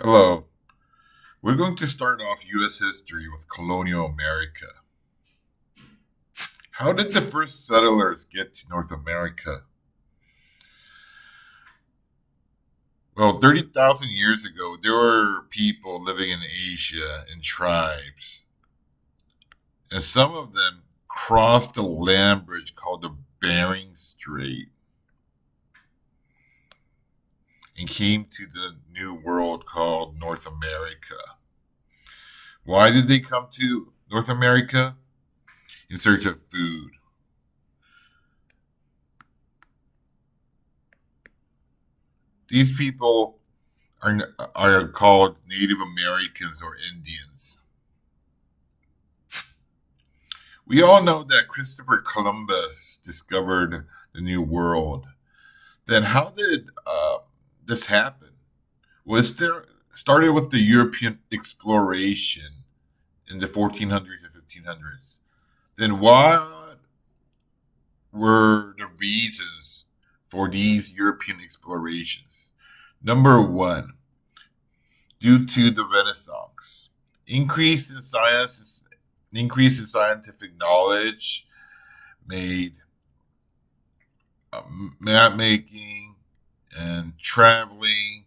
Hello. We're going to start off U.S. history with colonial America. How did the first settlers get to North America? Well, 30,000 years ago, there were people living in Asia in tribes, and some of them crossed the land bridge called the Bering Strait and came to the new world called North America. Why did they come to North America? In search of food. These people are called Native Americans or Indians. We all know that Christopher Columbus discovered the New World. Then, how did this happen? Was there started with the European exploration in the 1400s and 1500s? Then, what were the reasons for these European explorations? Number one, due to the Renaissance. Increase in science, increase in scientific knowledge made map making and traveling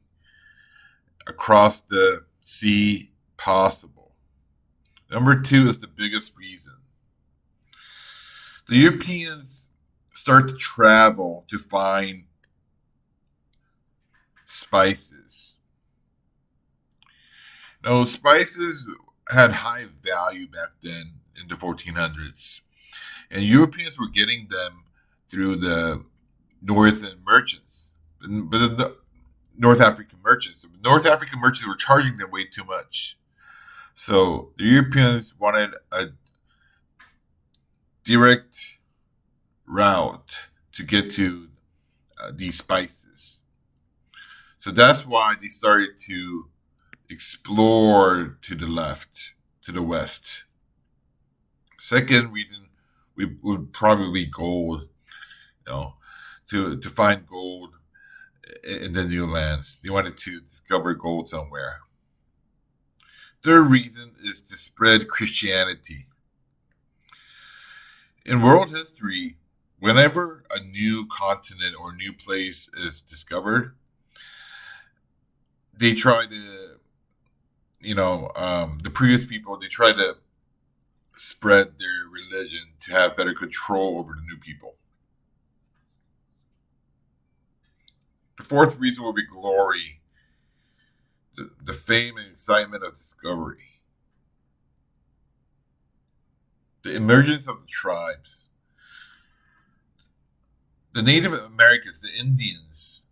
across the sea possible. Number two is the biggest reason. The Europeans start to travel to find spices. Now, spices had high value back then in the 1400s, and Europeans were getting them through the Northern merchants, but the North African merchants. The North African merchants were charging them way too much, so the Europeans wanted a direct route to get to these spices. So that's why they started to explore to the left, to the west. Second reason would probably be gold. You know, to find gold in the new lands. They wanted to discover gold somewhere. Third reason is to spread Christianity. In world history, whenever a new continent or new place is discovered, they try to, the previous people, they try to spread their religion to have better control over the new people. The fourth reason will be glory, the fame and excitement of discovery. The emergence of the tribes. The Native Americans, the Indians,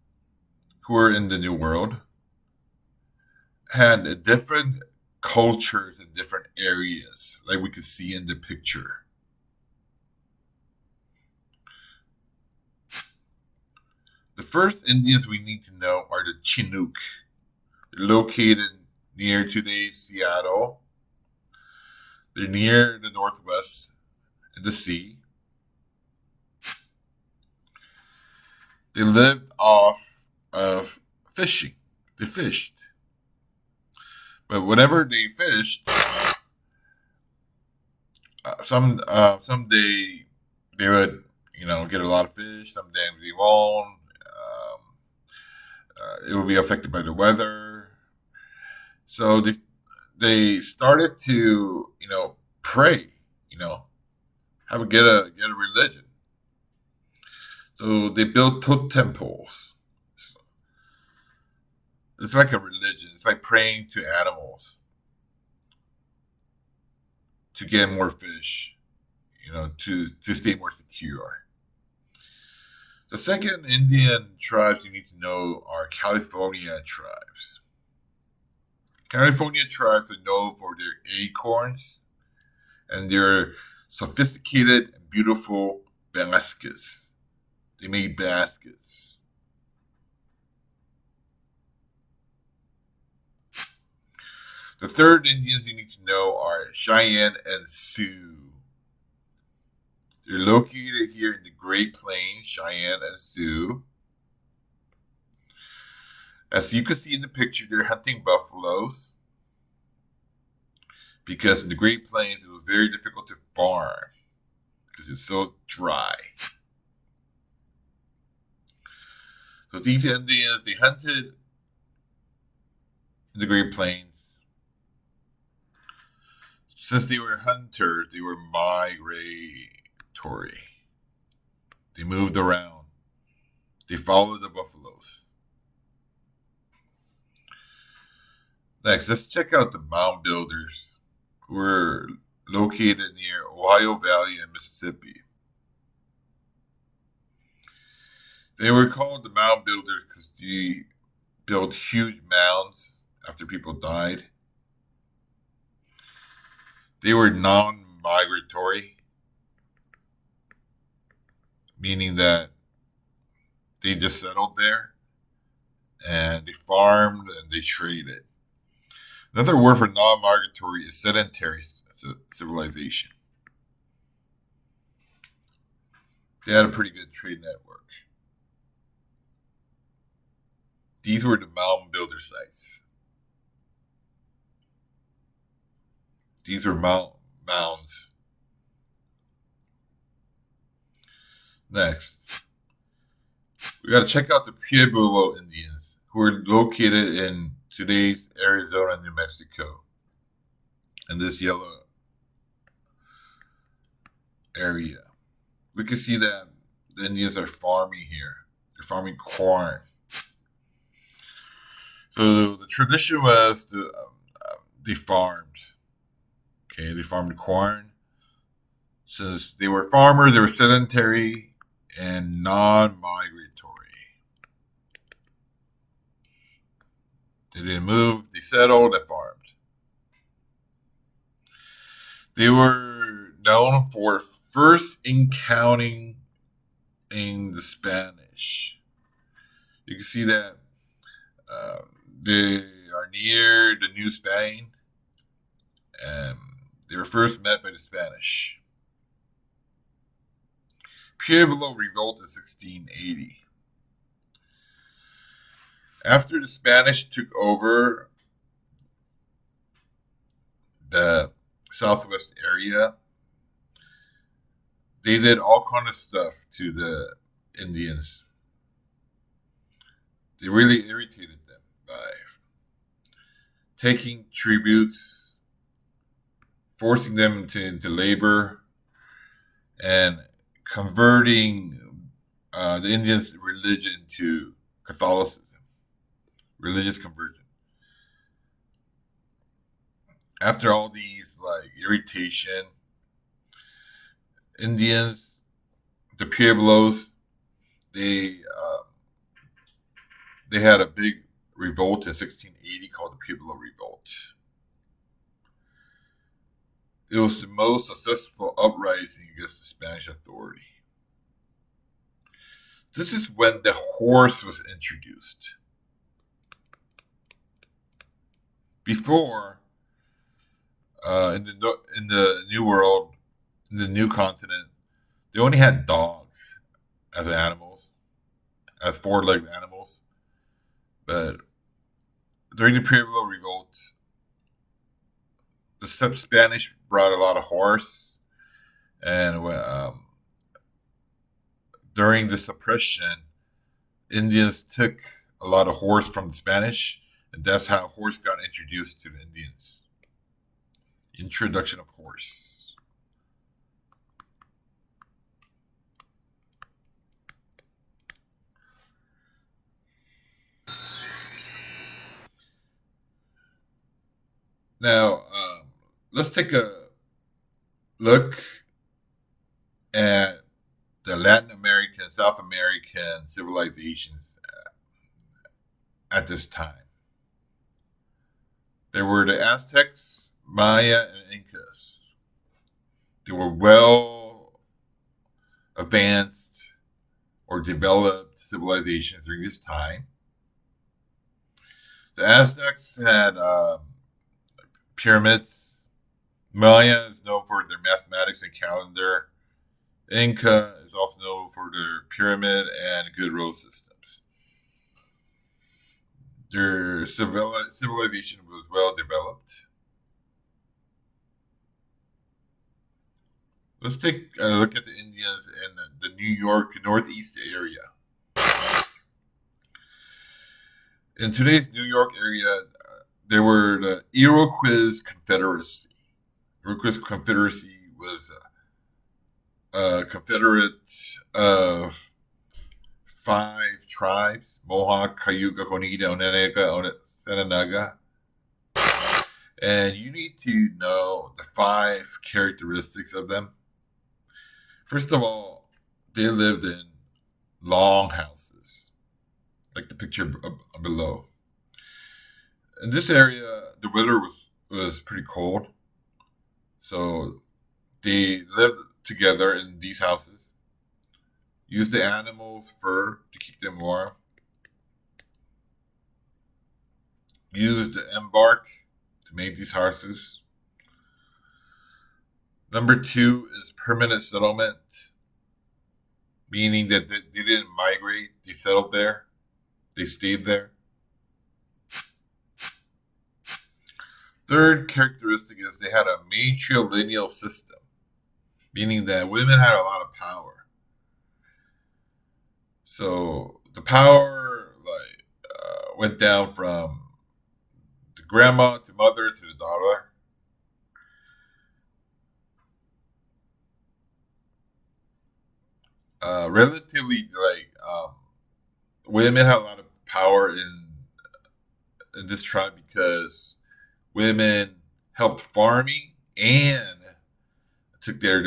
who were in the New World, had different cultures in different areas, like we could see in the picture. The first Indians we need to know are the Chinook. They're located near today's Seattle. They're near the northwest and the sea. They lived off of fishing. They fished. But whenever they fished, some day they would get a lot of fish. Some days they won't. It will be affected by the weather. So they started to pray. Have a get a religion. So they built temples. It's like a religion. It's like praying to animals to get more fish, to stay more secure. The second Indian tribes you need to know are California tribes. California tribes are known for their acorns and their sophisticated and beautiful baskets. They made baskets. The third Indians you need to know are Cheyenne and Sioux. They're located here in the Great Plains, Cheyenne and Sioux. As you can see in the picture, they're hunting buffaloes because in the Great Plains it was very difficult to farm because it's so dry. So these Indians, they hunted in the Great Plains. Since they were hunters, they were migratory. They moved around. They followed the buffaloes. Next, let's check out the mound builders who were located near Ohio Valley and Mississippi. They were called the mound builders because they built huge mounds after people died. They were non-migratory, meaning that they just settled there and they farmed and they traded. Another word for non-migratory is sedentary civilization. They had a pretty good trade network. These were the mound builder sites. These were mounds. Next, we got to check out the Pueblo Indians, who are located in today's Arizona and New Mexico, in this yellow area. We can see that the Indians are farming here. They're farming corn. So the tradition was they farmed. Okay, they farmed corn. Since they were farmers, they were sedentary and non-migratory. They didn't move, they settled and farmed. They were known for first encountering the Spanish. You can see that they are near the New Spain, and they were first met by the Spanish. Pueblo revolt in 1680. After the Spanish took over the southwest area, they did all kind of stuff to the Indians. They really irritated them by taking tributes, forcing them into labor, and converting the Indians' religion to Catholicism. Religious conversion. After all these irritation, Indians, the Pueblos, they had a big revolt in 1680 called the Pueblo Revolt. It was the most successful uprising against the Spanish authority. This is when the horse was introduced. Before, in the New World, in the New Continent, they only had dogs as animals, as four-legged animals. But during the Pueblo Revolt, the Spanish brought a lot of horse, and during the suppression, Indians took a lot of horse from the Spanish, and that's how horse got introduced to the Indians. Introduction of horse. Now, let's take a look at the Latin American, South American civilizations at this time. There were the Aztecs, Maya, and Incas. They were well advanced or developed civilizations during this time. The Aztecs had pyramids. Maya is known for their mathematics and calendar. Inca is also known for their pyramid and good road systems. Their civilization was well developed. Let's take a look at the Indians in the New York Northeast area. In today's New York area, there were the Iroquois Confederacy. Iroquois Confederacy was a confederate of 5 tribes: Mohawk, Cayuga, Oneida, Onondaga, Onondaga. And you need to know the 5 characteristics of them. First of all, they lived in long houses, like the picture below. In this area, the weather was pretty cold, so they lived together in these houses, used the animals' fur to keep them warm, used the embark to make these houses. Number 2 is permanent settlement, meaning that they didn't migrate, they settled there, they stayed there. Third characteristic is they had a matrilineal system, meaning that women had a lot of power. So the power went down from the grandma to mother to the daughter. Relatively, women had a lot of power in this tribe because women helped farming and took care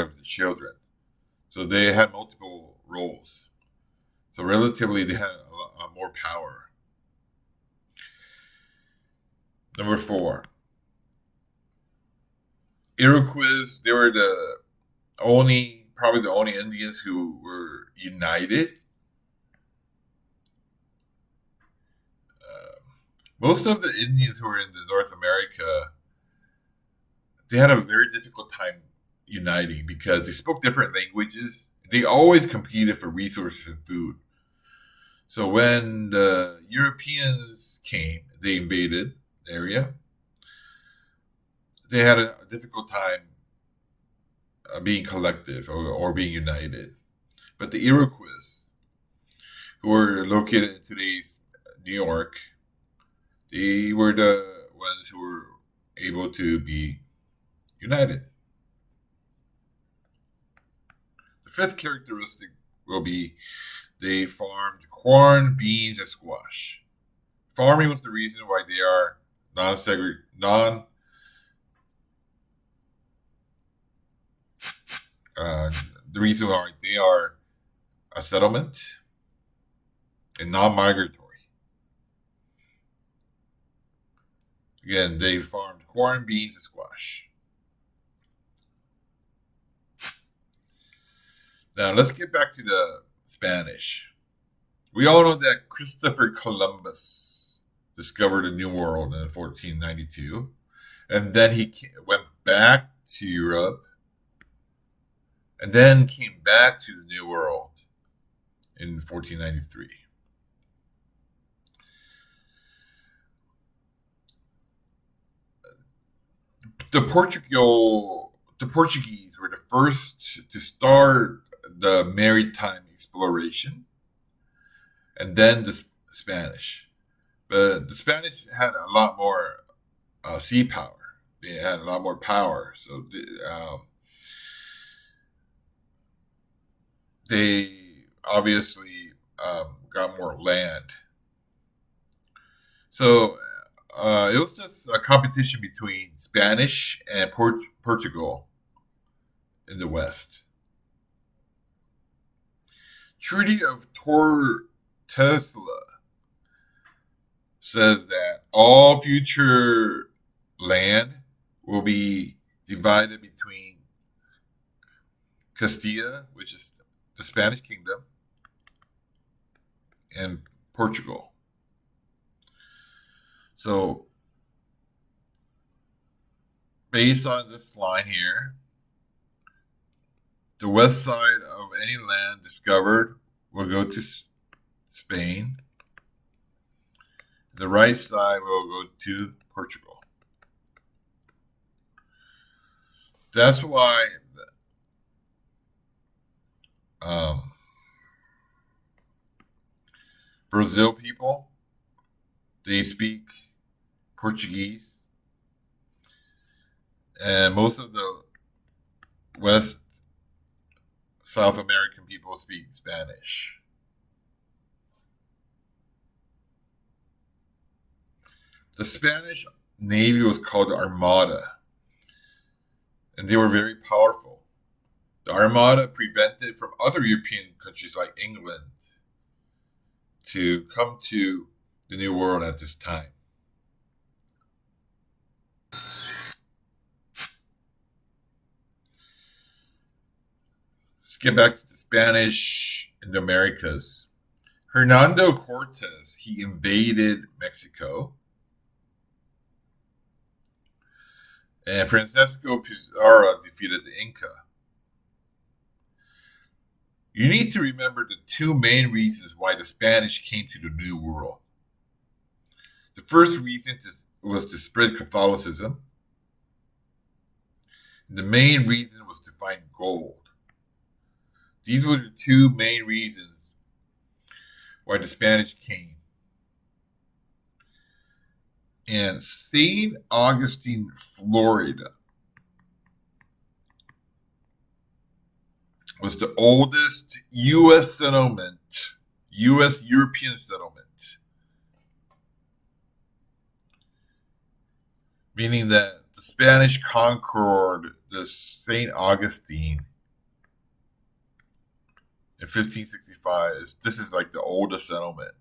of the children. So they had multiple roles. So relatively, they had a lot more power. Number 4, Iroquois. They were probably the only Indians who were united. Most of the Indians who were in North America, they had a very difficult time uniting because they spoke different languages. They always competed for resources and food. So when the Europeans came, they invaded the area. They had a difficult time being collective or being united. But the Iroquois, who were located in today's New York, they were the ones who were able to be united. The 5th characteristic will be they farmed corn, beans, and squash. Farming was the reason why they are the reason why they are a settlement and non-migratory. Again, they farmed corn, beans, and squash. Now, let's get back to the Spanish. We all know that Christopher Columbus discovered a new world in 1492, and then he went back to Europe, and then came back to the New World in 1493. The Portuguese were the first to start the maritime exploration, and then the Spanish. But the Spanish had a lot more sea power. They had a lot more power, so they obviously got more land. So it was just a competition between Spanish and Portugal in the West. Treaty of Tortosa says that all future land will be divided between Castilla, which is the Spanish kingdom, and Portugal. So, based on this line here, the west side of any land discovered will go to Spain, The right side will go to Portugal. That's why um, Brazil people, they speak Portuguese, and most of the West South American people speak Spanish. The Spanish Navy was called the Armada, and they were very powerful. The Armada prevented from other European countries like England to come to the New World at this time. Let's get back to the Spanish in the Americas. Hernando Cortez, he invaded Mexico. And Francisco Pizarro defeated the Inca. You need to remember the two main reasons why the Spanish came to the New World. The first reason was to spread Catholicism. The main reason was to find gold. These were the two main reasons why the Spanish came. And St. Augustine, Florida was the oldest U.S. settlement, U.S. European settlement, meaning that the Spanish conquered the St. Augustine in 1565. This is like the oldest settlement.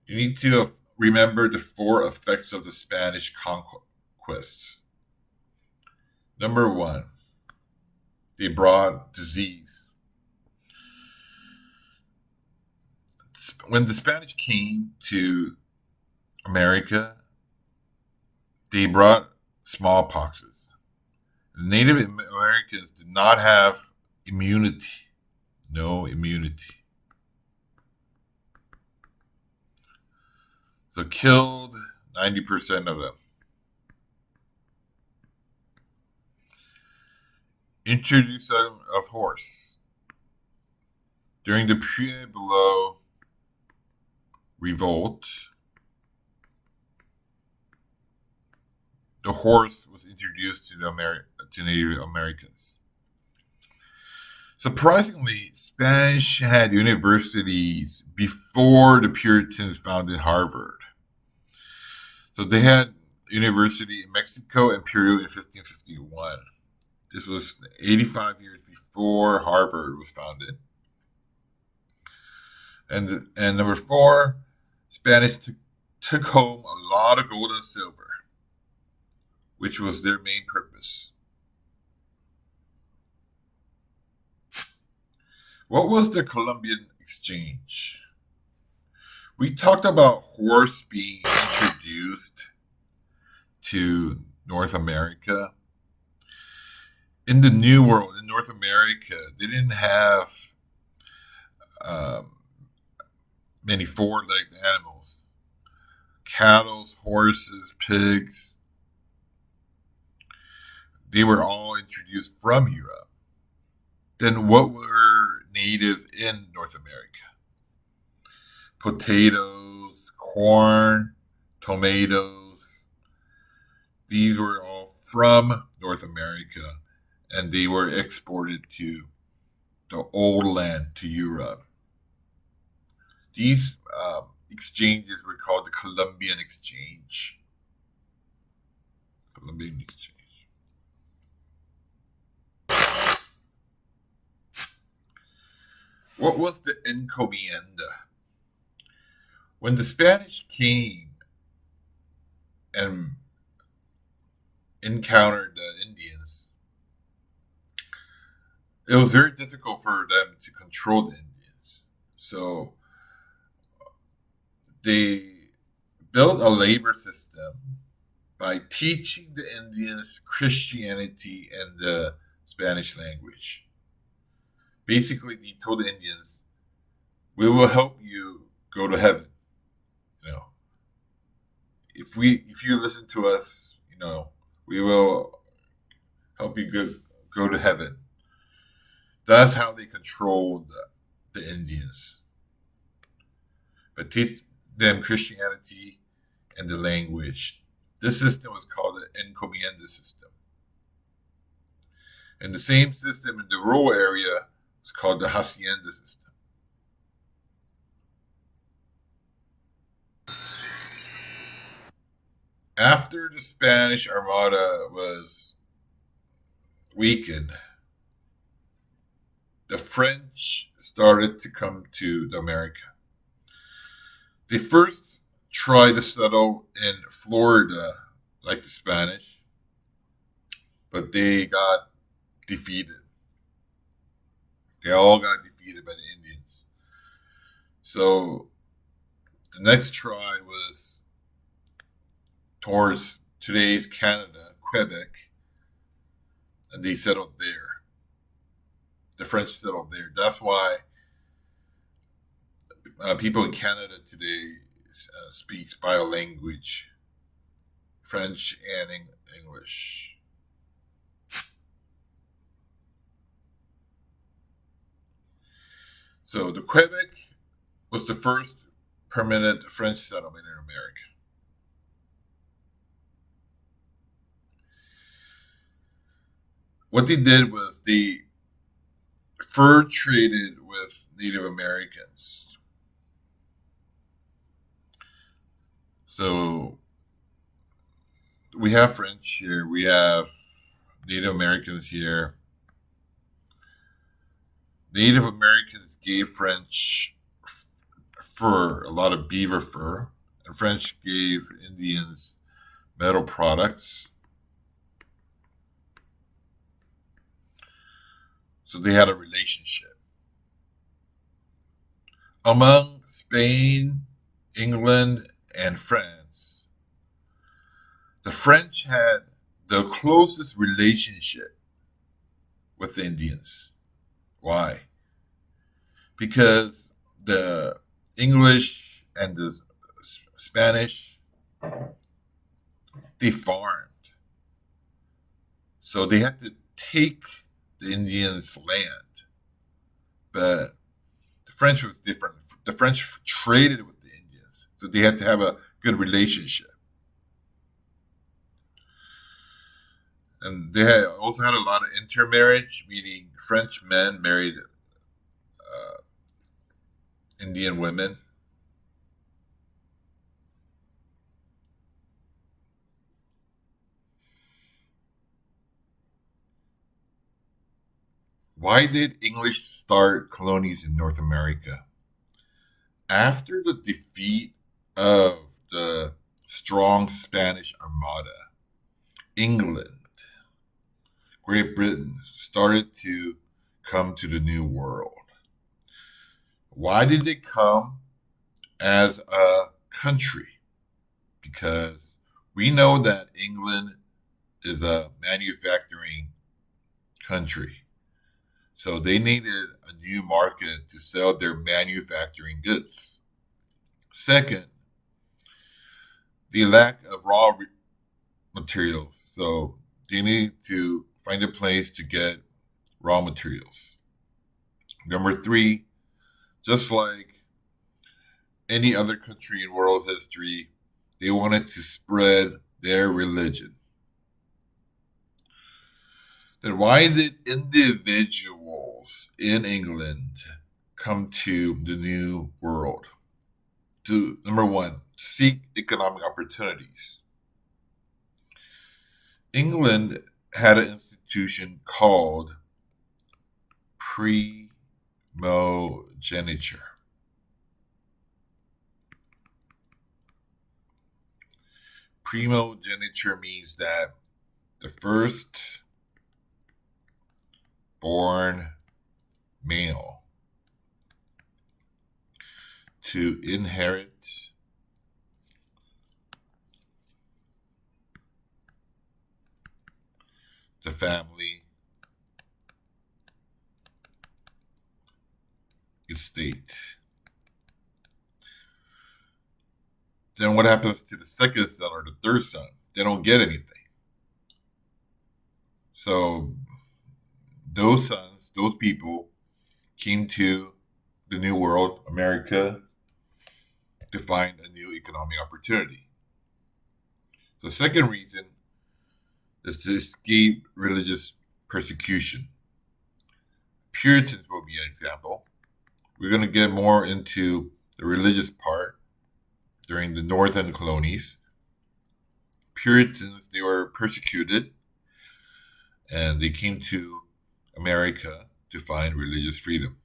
You need to remember the four effects of the Spanish conquests. Number one, they brought disease. When the Spanish came to America, they brought smallpoxes. The Native Americans did not have immunity. No immunity. So killed 90% of them. Introduction of horse. During the Pueblo revolt, the horse was introduced to Native Americans. Surprisingly, Spanish had universities before the Puritans founded Harvard. So they had university in Mexico and Peru in 1551. This was 85 years before Harvard was founded. And number four, Spanish took home a lot of gold and silver, which was their main purpose. What was the Columbian Exchange? We talked about horse being introduced to North America. In the New World, in North America, they didn't have many four-legged animals. Cattle, horses, pigs. They were all introduced from Europe. Then what were native in North America? Potatoes, corn, tomatoes. These were all from North America, and they were exported to the old land, to Europe. These exchanges were called the Columbian Exchange. Columbian Exchange. What was the encomienda? When the Spanish came and encountered the Indians, it was very difficult for them to control the Indians. So they built a labor system by teaching the Indians Christianity and the Spanish language. Basically, he told the Indians, "We will help you go to heaven. You know, if you listen to us, we will help you go to heaven." That's how they controlled the Indians. But teach them Christianity and the language. This system was called the encomienda system. And the same system in the rural area is called the hacienda system. After the Spanish Armada was weakened, the French started to come to America. They first tried to settle in Florida like the Spanish, but they got defeated. They all got defeated by the Indians. So the next try was towards today's Canada, Quebec, and they settled there. The French settled there. That's why people in Canada today speak language, French and English. So the Quebec was the first permanent French settlement in America. What they did was they fur traded with Native Americans. So we have French here, we have Native Americans here. Native Americans gave French fur, a lot of beaver fur, and French gave Indians metal products. So they had a relationship. Among Spain, England, and France, the French had the closest relationship with the Indians. Why? Because the English and the Spanish, they farmed. So they had to take the Indians' land. But the French was different. The French traded with the Indians. So they had to have a good relationship. And they also had a lot of intermarriage, meaning French men married Indian women. Why did English start colonies in North America? After the defeat of the strong Spanish Armada, England, Great Britain started to come to the New World. Why did they come as a country? Because we know that England is a manufacturing country. So they needed a new market to sell their manufacturing goods. Second, the lack of raw materials. So they need to find a place to get raw materials. Number three, just like any other country in world history, they wanted to spread their religion. Then why did individuals in England come to the New World? Number one, to seek economic opportunities. England had an institution called primogeniture. Primogeniture means that the first born male to inherit the family state. Then what happens to the second son or the third son? They don't get anything. So those sons, those people came to the New World, America, to find a new economic opportunity. The second reason is to escape religious persecution. Puritans will be an example. We're going to get more into the religious part during the northern colonies. Puritans, they were persecuted, and they came to America to find religious freedom.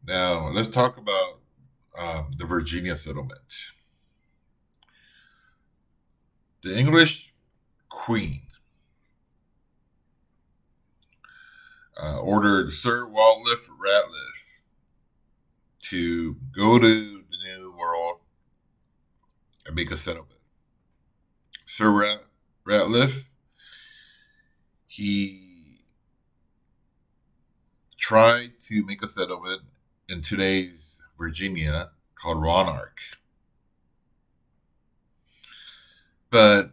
Now, let's talk about the Virginia settlement. The English Queen ordered Sir Walter Ratliff to go to the New World and make a settlement. Sir Ratliff, he tried to make a settlement in today's Virginia called Roanoke. But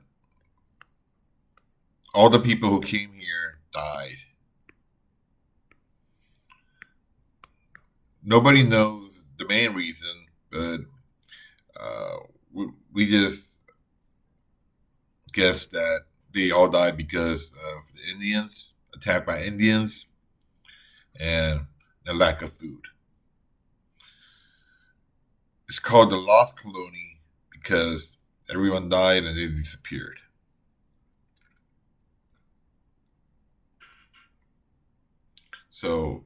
all the people who came here died. Nobody knows the main reason, but we just guess that they all died because of the Indians, attacked by Indians, and the lack of food. It's called the Lost Colony because everyone died and they disappeared. So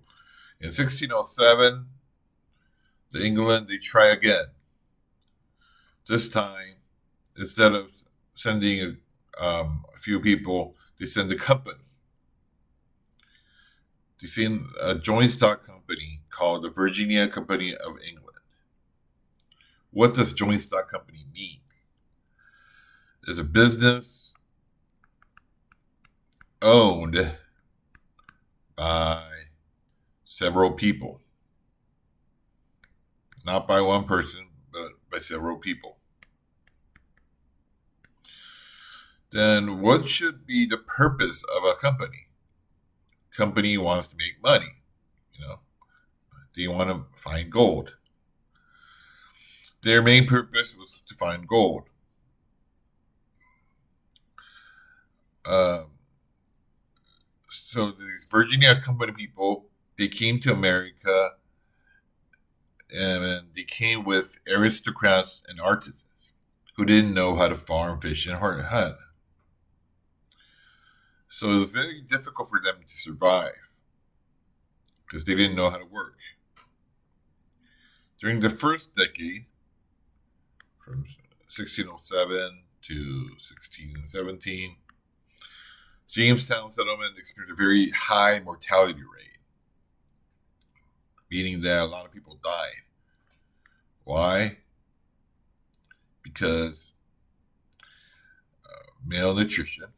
in 1607, the England, they try again. This time, instead of sending a few people, they send a company. They send a joint stock company called the Virginia Company of England. What does joint stock company mean? It's a business owned by several people. Not by one person, but by several people. Then what should be the purpose of a company? Company wants to make money. They want to find gold. Their main purpose was to find gold. So these Virginia Company people, they came to America, and they came with aristocrats and artisans who didn't know how to farm, fish, and hunt. So it was very difficult for them to survive because they didn't know how to work. During the first decade, from 1607 to 1617, Jamestown settlement experienced a very high mortality rate, meaning that a lot of people died. Why? Because malnutrition,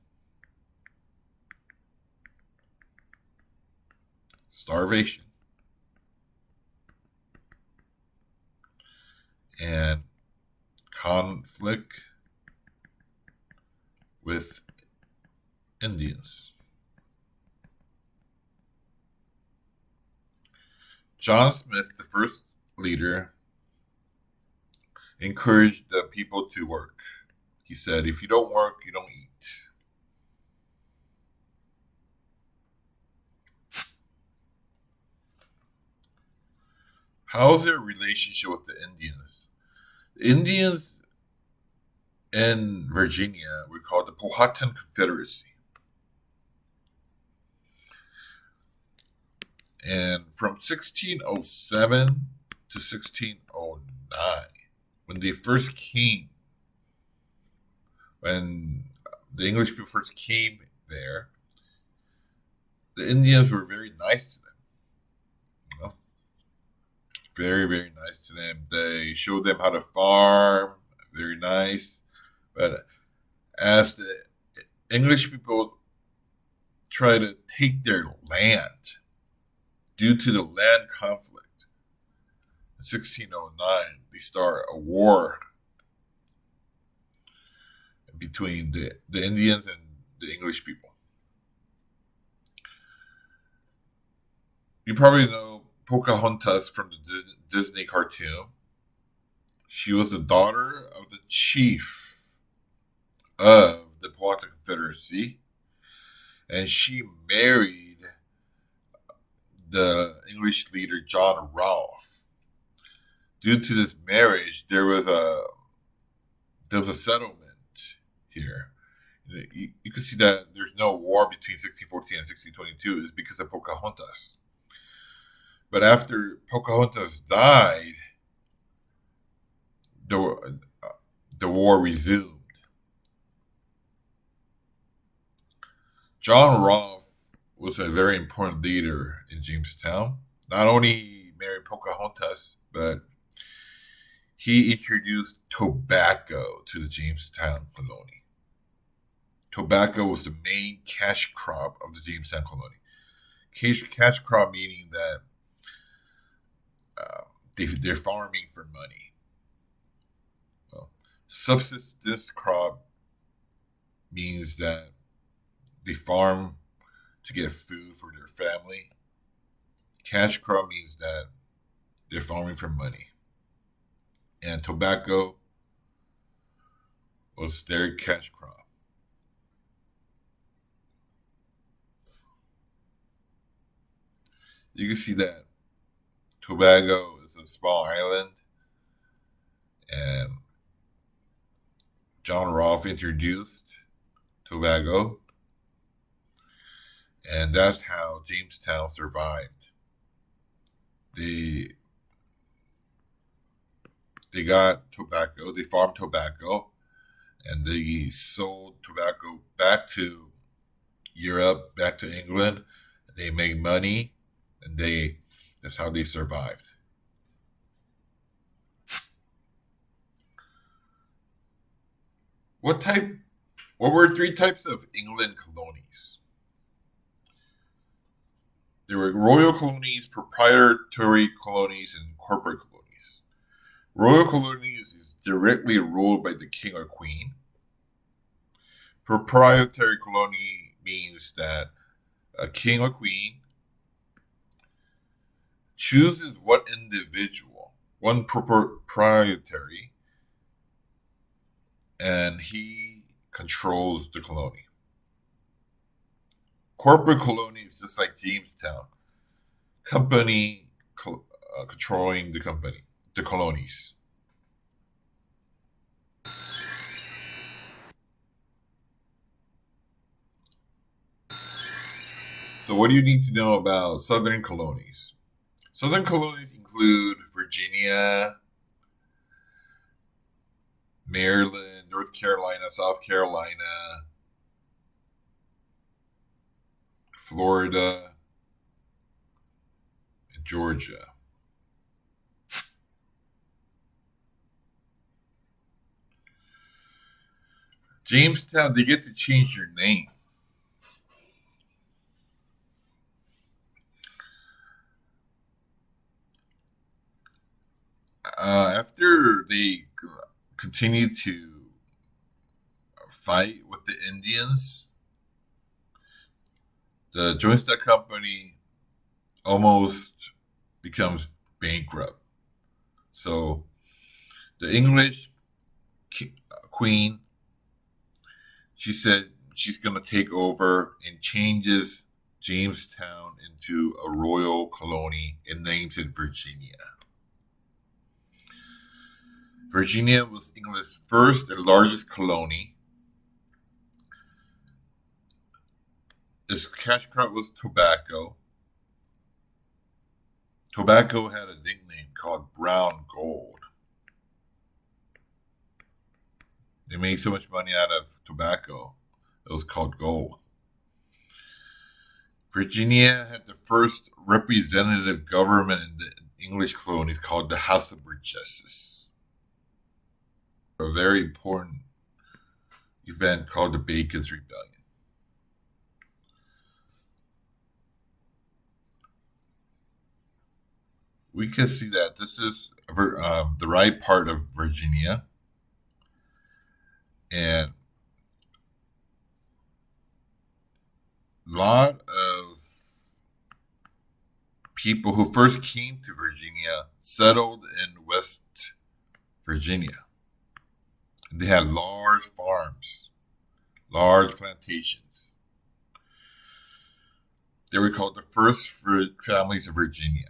starvation, and conflict with Indians. John Smith, the first leader, encouraged the people to work. He said, if you don't work, you don't eat. How's their relationship with the Indians? The Indians in Virginia were called the Powhatan Confederacy. And from 1607 to 1609, when they first came, when the English people first came there, the Indians were very nice to them. Very, very nice to them. They showed them how to farm, very nice. But as the English people try to take their land due to the land conflict. In 1609, they start a war between the Indians and the English people. You probably know Pocahontas from the Disney cartoon. She was the daughter of the chief of the Powhatan Confederacy, and she married the English leader John Rolfe. Due to this marriage, there was a settlement here. You can see that there's no war between 1614 and 1622 is because of Pocahontas. But after Pocahontas died, the war resumed. John Rolfe was a very important leader in Jamestown. Not only married Pocahontas, but he introduced tobacco to the Jamestown colony. Tobacco was the main cash crop of the Jamestown colony. Cash crop meaning that they're farming for money. Well, subsistence crop means that they farm to get food for their family. Cash crop means that they're farming for money. And tobacco was their cash crop. You can see that Tobago is a small island, and John Rolfe introduced Tobago, and that's how Jamestown survived. They got tobacco, they farmed tobacco, and they sold tobacco back to Europe, back to England. They made money, and that's how they survived. What were three types of England colonies? There were royal colonies, proprietary colonies, and corporate colonies. Royal colonies is directly ruled by the king or queen. Proprietary colony means that a king or queen chooses what individual, one proprietary, and he controls the colony. Corporate colony is just like Jamestown, company controlling the colonies. So what do you need to know about southern colonies? Southern colonies include Virginia, Maryland, North Carolina, South Carolina, Florida, and Georgia. Jamestown, they get to change your name. After they continued to fight with the Indians, the Joint Stock Company almost becomes bankrupt. So the English queen, she said she's going to take over and changes Jamestown into a royal colony and names it Virginia. Virginia was England's first and largest colony. Its cash crop was tobacco. Tobacco had a nickname called brown gold. They made so much money out of tobacco, it was called gold. Virginia had the first representative government in the English colonies called the House of Burgesses. A very important event called the Bacon's Rebellion. we can see that this is the right part of Virginia, and a lot of people who first came to Virginia settled in West Virginia. They had large farms, large plantations. They were called the first families of Virginia.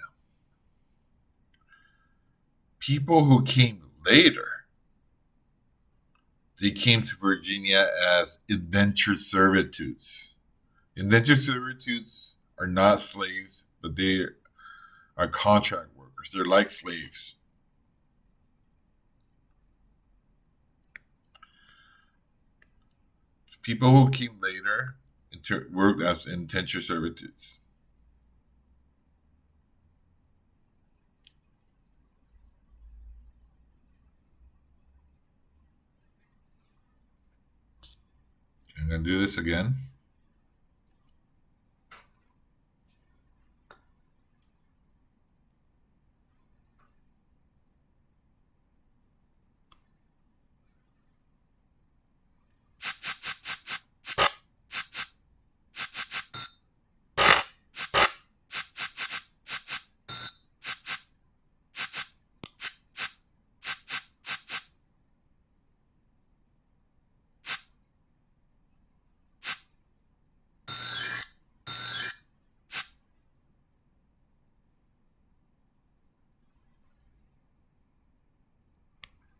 People who came later, they came to Virginia as indentured servitudes. Indentured servitudes are not slaves, but they are contract workers. They're like slaves. People who came later worked as indentured servitudes. I'm going to do this again.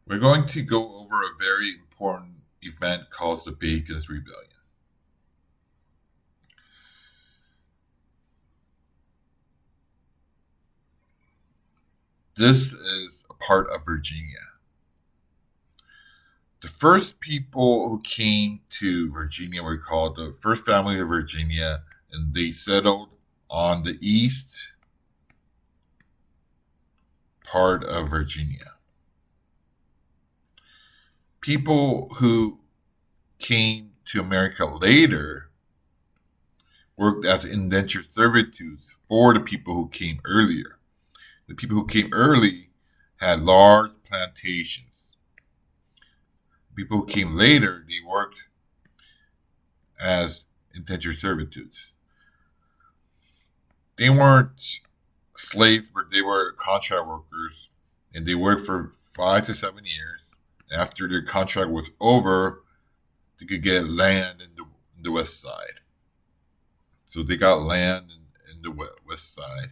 We're going to go over a very important event called the Bacon's Rebellion. This is a part of Virginia. The first people who came to Virginia were called the first family of Virginia, and they settled on the east part of Virginia. People who came to America later worked as indentured servitudes for the people who came earlier. The people who came early had large plantations. People who came later, they worked as indentured servitudes. They weren't slaves, but they were contract workers, and they worked for 5 to 7 years. After their contract was over, they could get land in the west side. So they got land in the west side.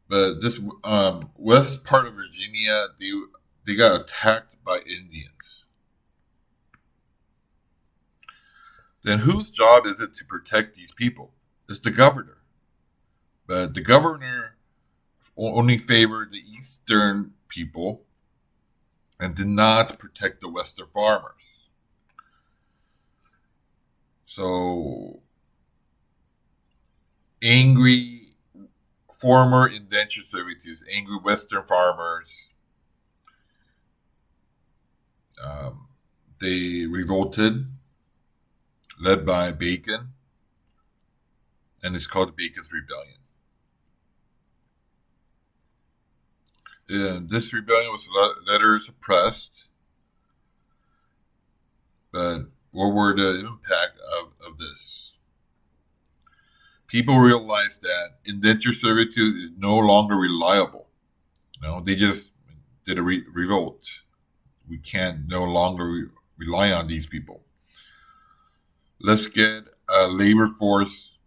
But this west part of Virginia, they got attacked by Indians. Then whose job is it to protect these people? It's the governor. But the governor only favored the eastern people and did not protect the western farmers. So angry former indentured servitudes, angry western farmers, they revolted, led by Bacon, and it's called the Bacon's Rebellion. This rebellion was later suppressed, but what were the impact of this? People realized that indentured servitude is no longer reliable. They just did a revolt. We can no longer rely on these people. Let's get a labor force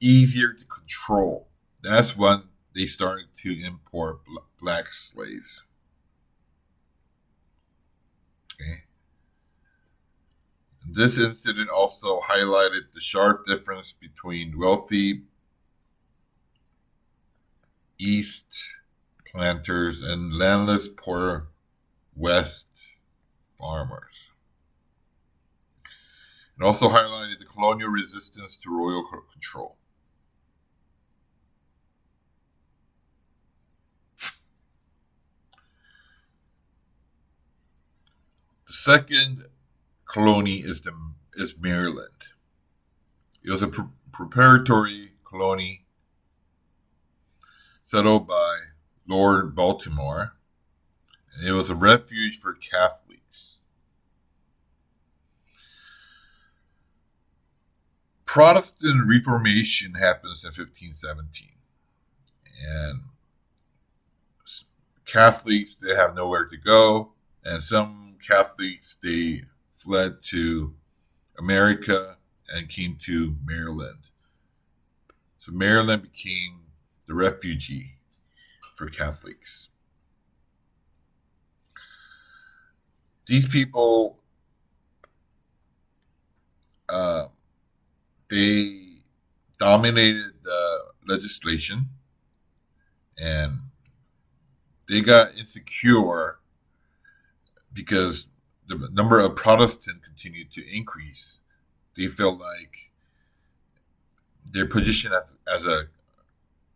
easier to control. That's when they started to import black slaves. Okay. This incident also highlighted the sharp difference between wealthy East planters and landless poor West farmers. It also highlighted the colonial resistance to royal control. The second colony is Maryland. It was a preparatory colony settled by Lord Baltimore, and it was a refuge for Catholics. Protestant Reformation happens in 1517, and Catholics, they have nowhere to go, and some Catholics, they fled to America and came to Maryland. So Maryland became the refugee for Catholics. These people, they dominated the legislation, and they got insecure because the number of Protestants continued to increase. They felt like their position as a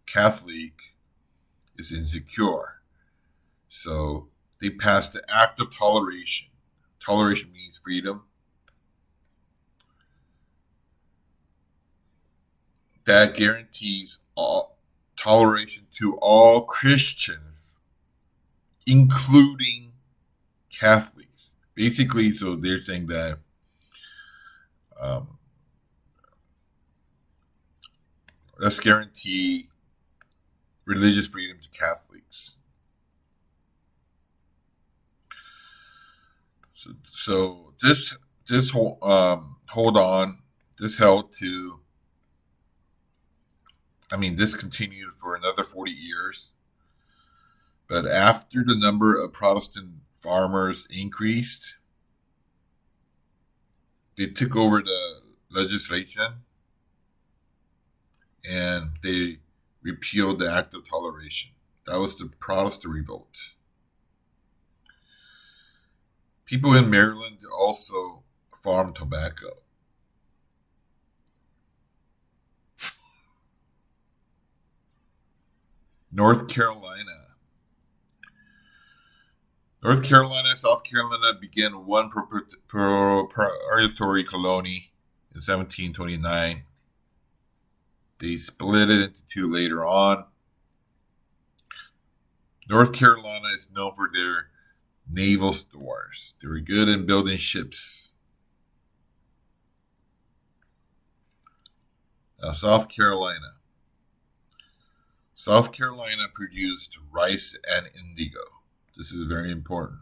Catholic is insecure. So they passed the Act of Toleration. Toleration means freedom. That guarantees toleration to all Christians, including Catholics. Basically, so they're saying that let's guarantee religious freedom to Catholics. So this hold on, this held to. This continued for another 40 years. But after the number of Protestant farmers increased, they took over the legislation and they repealed the Act of Toleration. That was the Protestant revolt. People in Maryland also farmed tobacco. North Carolina, South Carolina began one preparatory colony in 1729. They split it into two later on. North Carolina is known for their naval stores. They were good in building ships. Now, South Carolina produced rice and indigo. This is very important.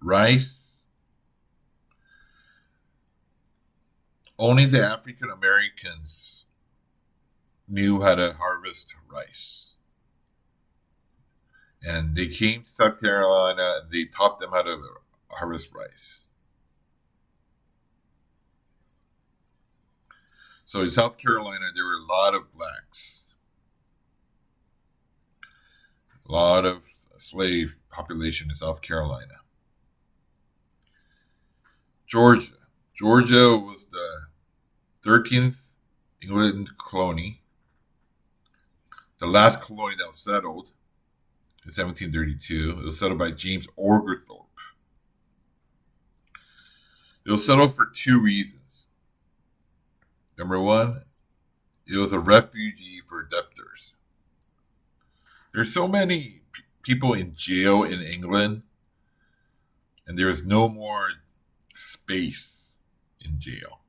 Rice, only the African Americans knew how to harvest rice. And they came to South Carolina and they taught them how to harvest rice. So in South Carolina, there were a lot of blacks, a lot of slave population in South Carolina. Georgia was the 13th England colony, the last colony that was settled in 1732. It was settled by James Oglethorpe. It was settled for two reasons. Number one, it was a refugee for debtors. There's so many people in jail in England, and there's no more space in jail.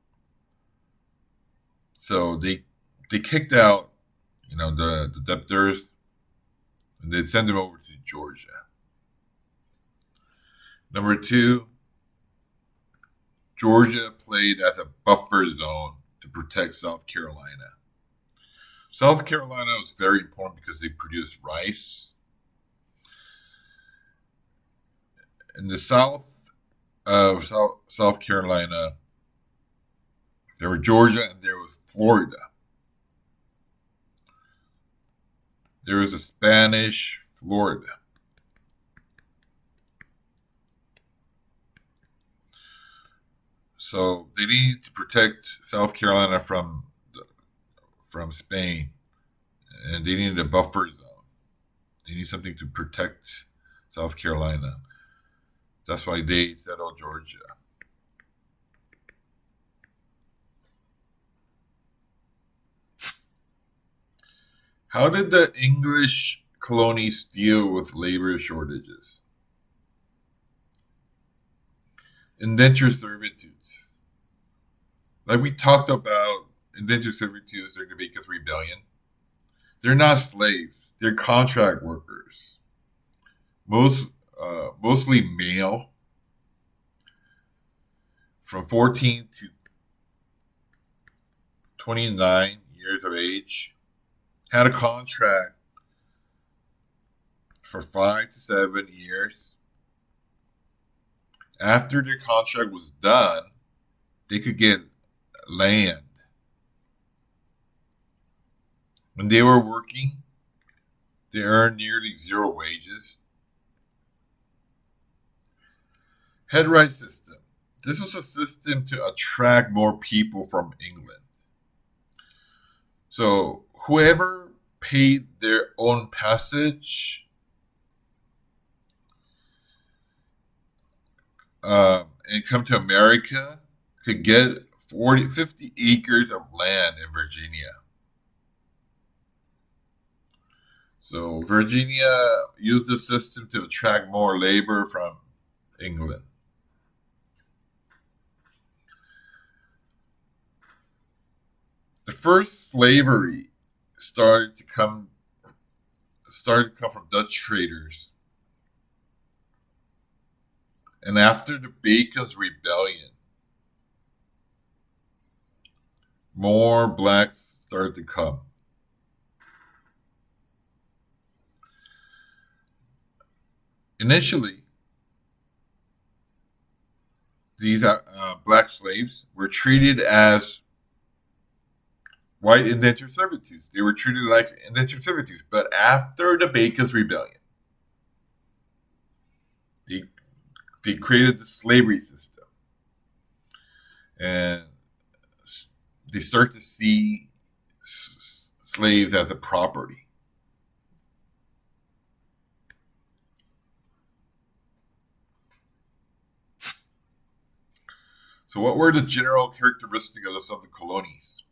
So they kicked out, the debtors, and they sent them over to Georgia. Number two, Georgia played as a buffer zone to protect South Carolina. South Carolina was very important because they produced rice. In the south of South Carolina, there were Georgia and there was Florida. There was a Spanish Florida. So they needed to protect South Carolina from Spain, and they needed a buffer zone. They need something to protect South Carolina. That's why they settled Georgia. How did the English colonies deal with labor shortages? Indentured servitudes. Like we talked about indentured servitudes during the Bacon's Rebellion. They're not slaves. They're contract workers. Most mostly male, from 14 to 29 years of age, had a contract for 5 to 7 years. After their contract was done, they could get land. When they were working, they earned nearly zero wages. Headright system. This was a system to attract more people from England. So whoever paid their own passage and come to America could get 50 acres of land in Virginia. So Virginia used the system to attract more labor from England. The first slavery started to come from Dutch traders. And after the Bacon's Rebellion, more blacks started to come. Initially, these black slaves were treated as white indentured servitudes. They were treated like indentured servitudes. But after the Bacon's Rebellion, they created the slavery system. And they start to see slaves as a property. So what were the general characteristics of the Southern colonies?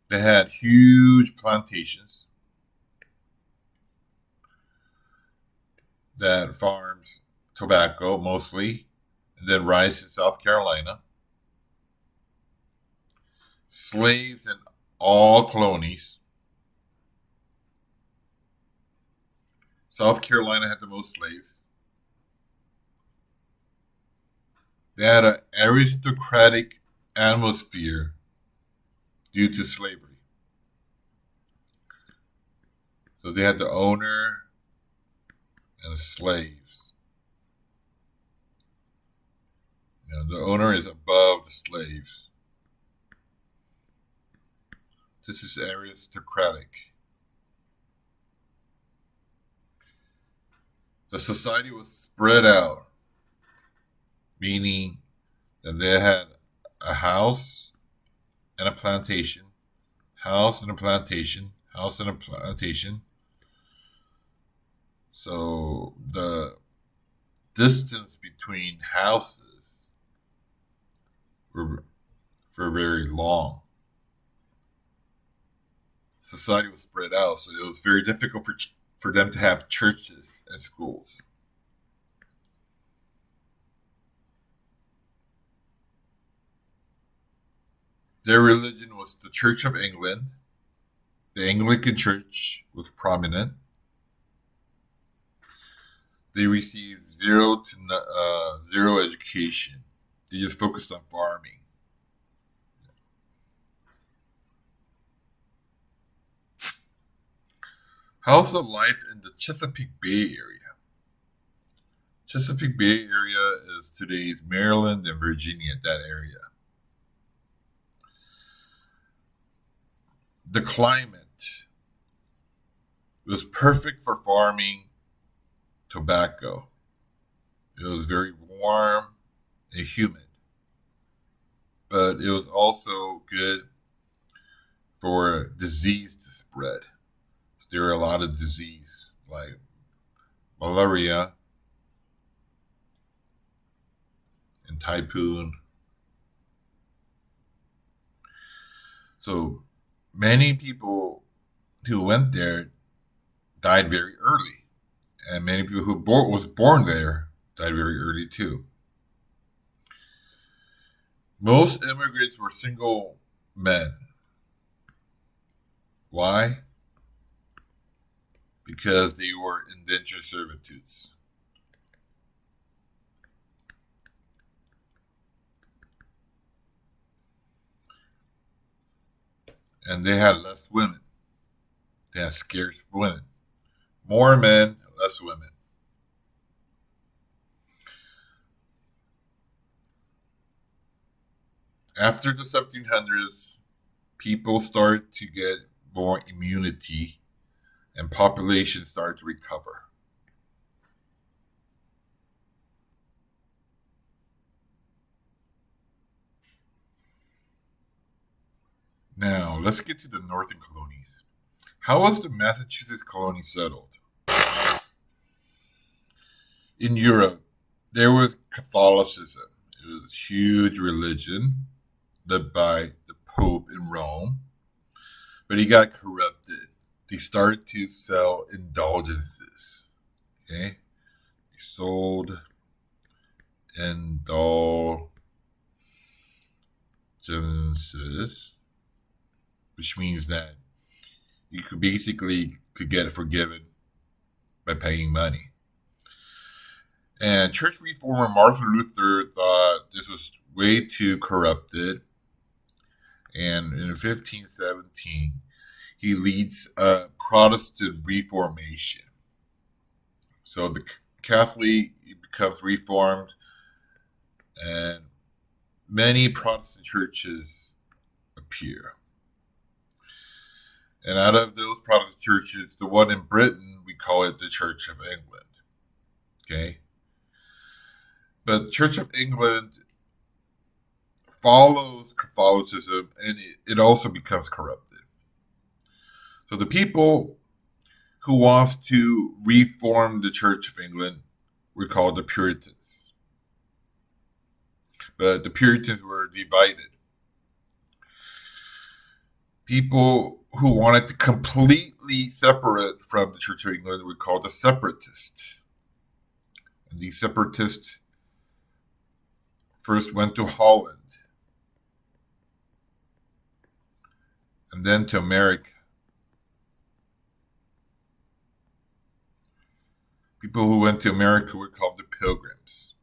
They had huge plantations that farms tobacco mostly, and then rice in South Carolina. Slaves in all colonies. South Carolina had the most slaves. They had an aristocratic atmosphere due to slavery. So they had the owner and the slaves. The owner is above the slaves. This is aristocratic. The society was spread out, meaning that they had a house and a plantation, house and a plantation, house and a plantation. So the distance between houses were very long. Society was spread out, so it was very difficult for them to have churches and schools. Their religion was the Church of England. The Anglican Church was prominent. They received zero education. They just focused on farming. How's the life in the Chesapeake Bay area? Chesapeake Bay area is today's Maryland and Virginia, that area. The climate was perfect for farming tobacco. It was very warm and humid, but it was also good for disease to spread. So there were a lot of disease like malaria and typhoon. So many people who went there died very early, and many people who was born there died very early too. Most immigrants were single men. Why? Because they were indentured servitudes. And they had less women. They had scarce women. More men, less women. After the 1700s, people started to get more immunity and population started to recover. Now, let's get to the northern colonies. How was the Massachusetts colony settled? In Europe, there was Catholicism. It was a huge religion led by the Pope in Rome, but he got corrupted. They started to sell indulgences. Okay? They sold indulgences, which means that you could get forgiven by paying money. And church reformer Martin Luther thought this was way too corrupted. And in 1517, he leads a Protestant Reformation. So the Catholic becomes reformed, and many Protestant churches appear. And out of those Protestant churches, the one in Britain, we call it the Church of England. Okay? But the Church of England follows Catholicism, and it also becomes corrupted. So the people who wants to reform the Church of England were called the Puritans. But the Puritans were divided. People who wanted to completely separate from the Church of England were called the Separatists. And these Separatists first went to Holland and then to America. People who went to America were called the Pilgrims.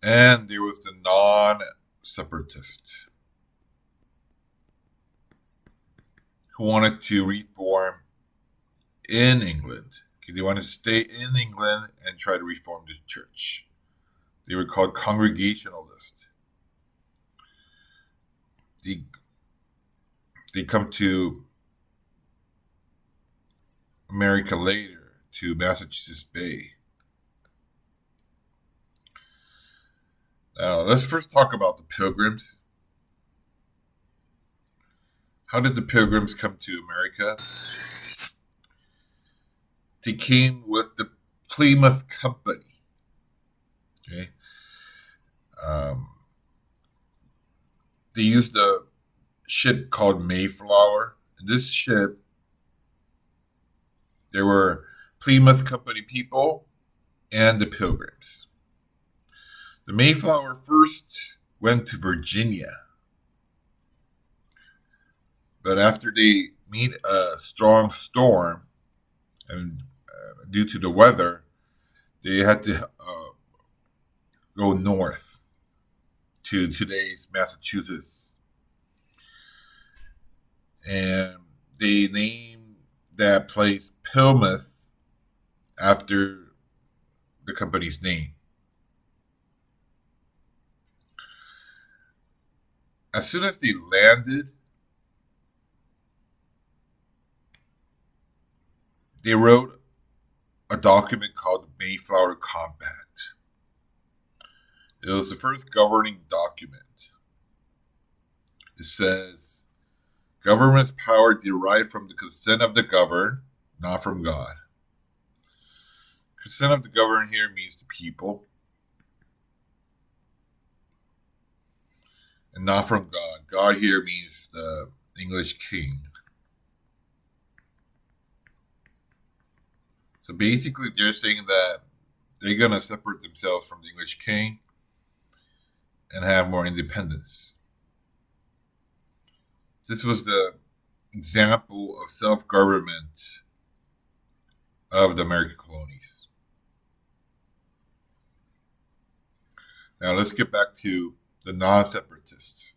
And there was the non-separatists who wanted to reform in England. Okay, they wanted to stay in England and try to reform the church. They were called Congregationalists. They come to America later, to Massachusetts Bay. Now, let's first talk about the Pilgrims. How did the Pilgrims come to America? They came with the Plymouth Company. Okay. They used a ship called Mayflower. In this ship, there were Plymouth Company people and the Pilgrims. The Mayflower first went to Virginia, but after they meet a strong storm, and due to the weather, they had to go north to today's Massachusetts. And they named that place Plymouth after the company's name. As soon as they landed, they wrote a document called the Mayflower Compact. It was the first governing document. It says, government's power derived from the consent of the governed, not from God. Consent of the governed here means the people. and not from God. God here means the English king. So basically, they're saying that they're going to separate themselves from the English king and have more independence. This was the example of self government of the American colonies. Now, let's get back to the non separatists.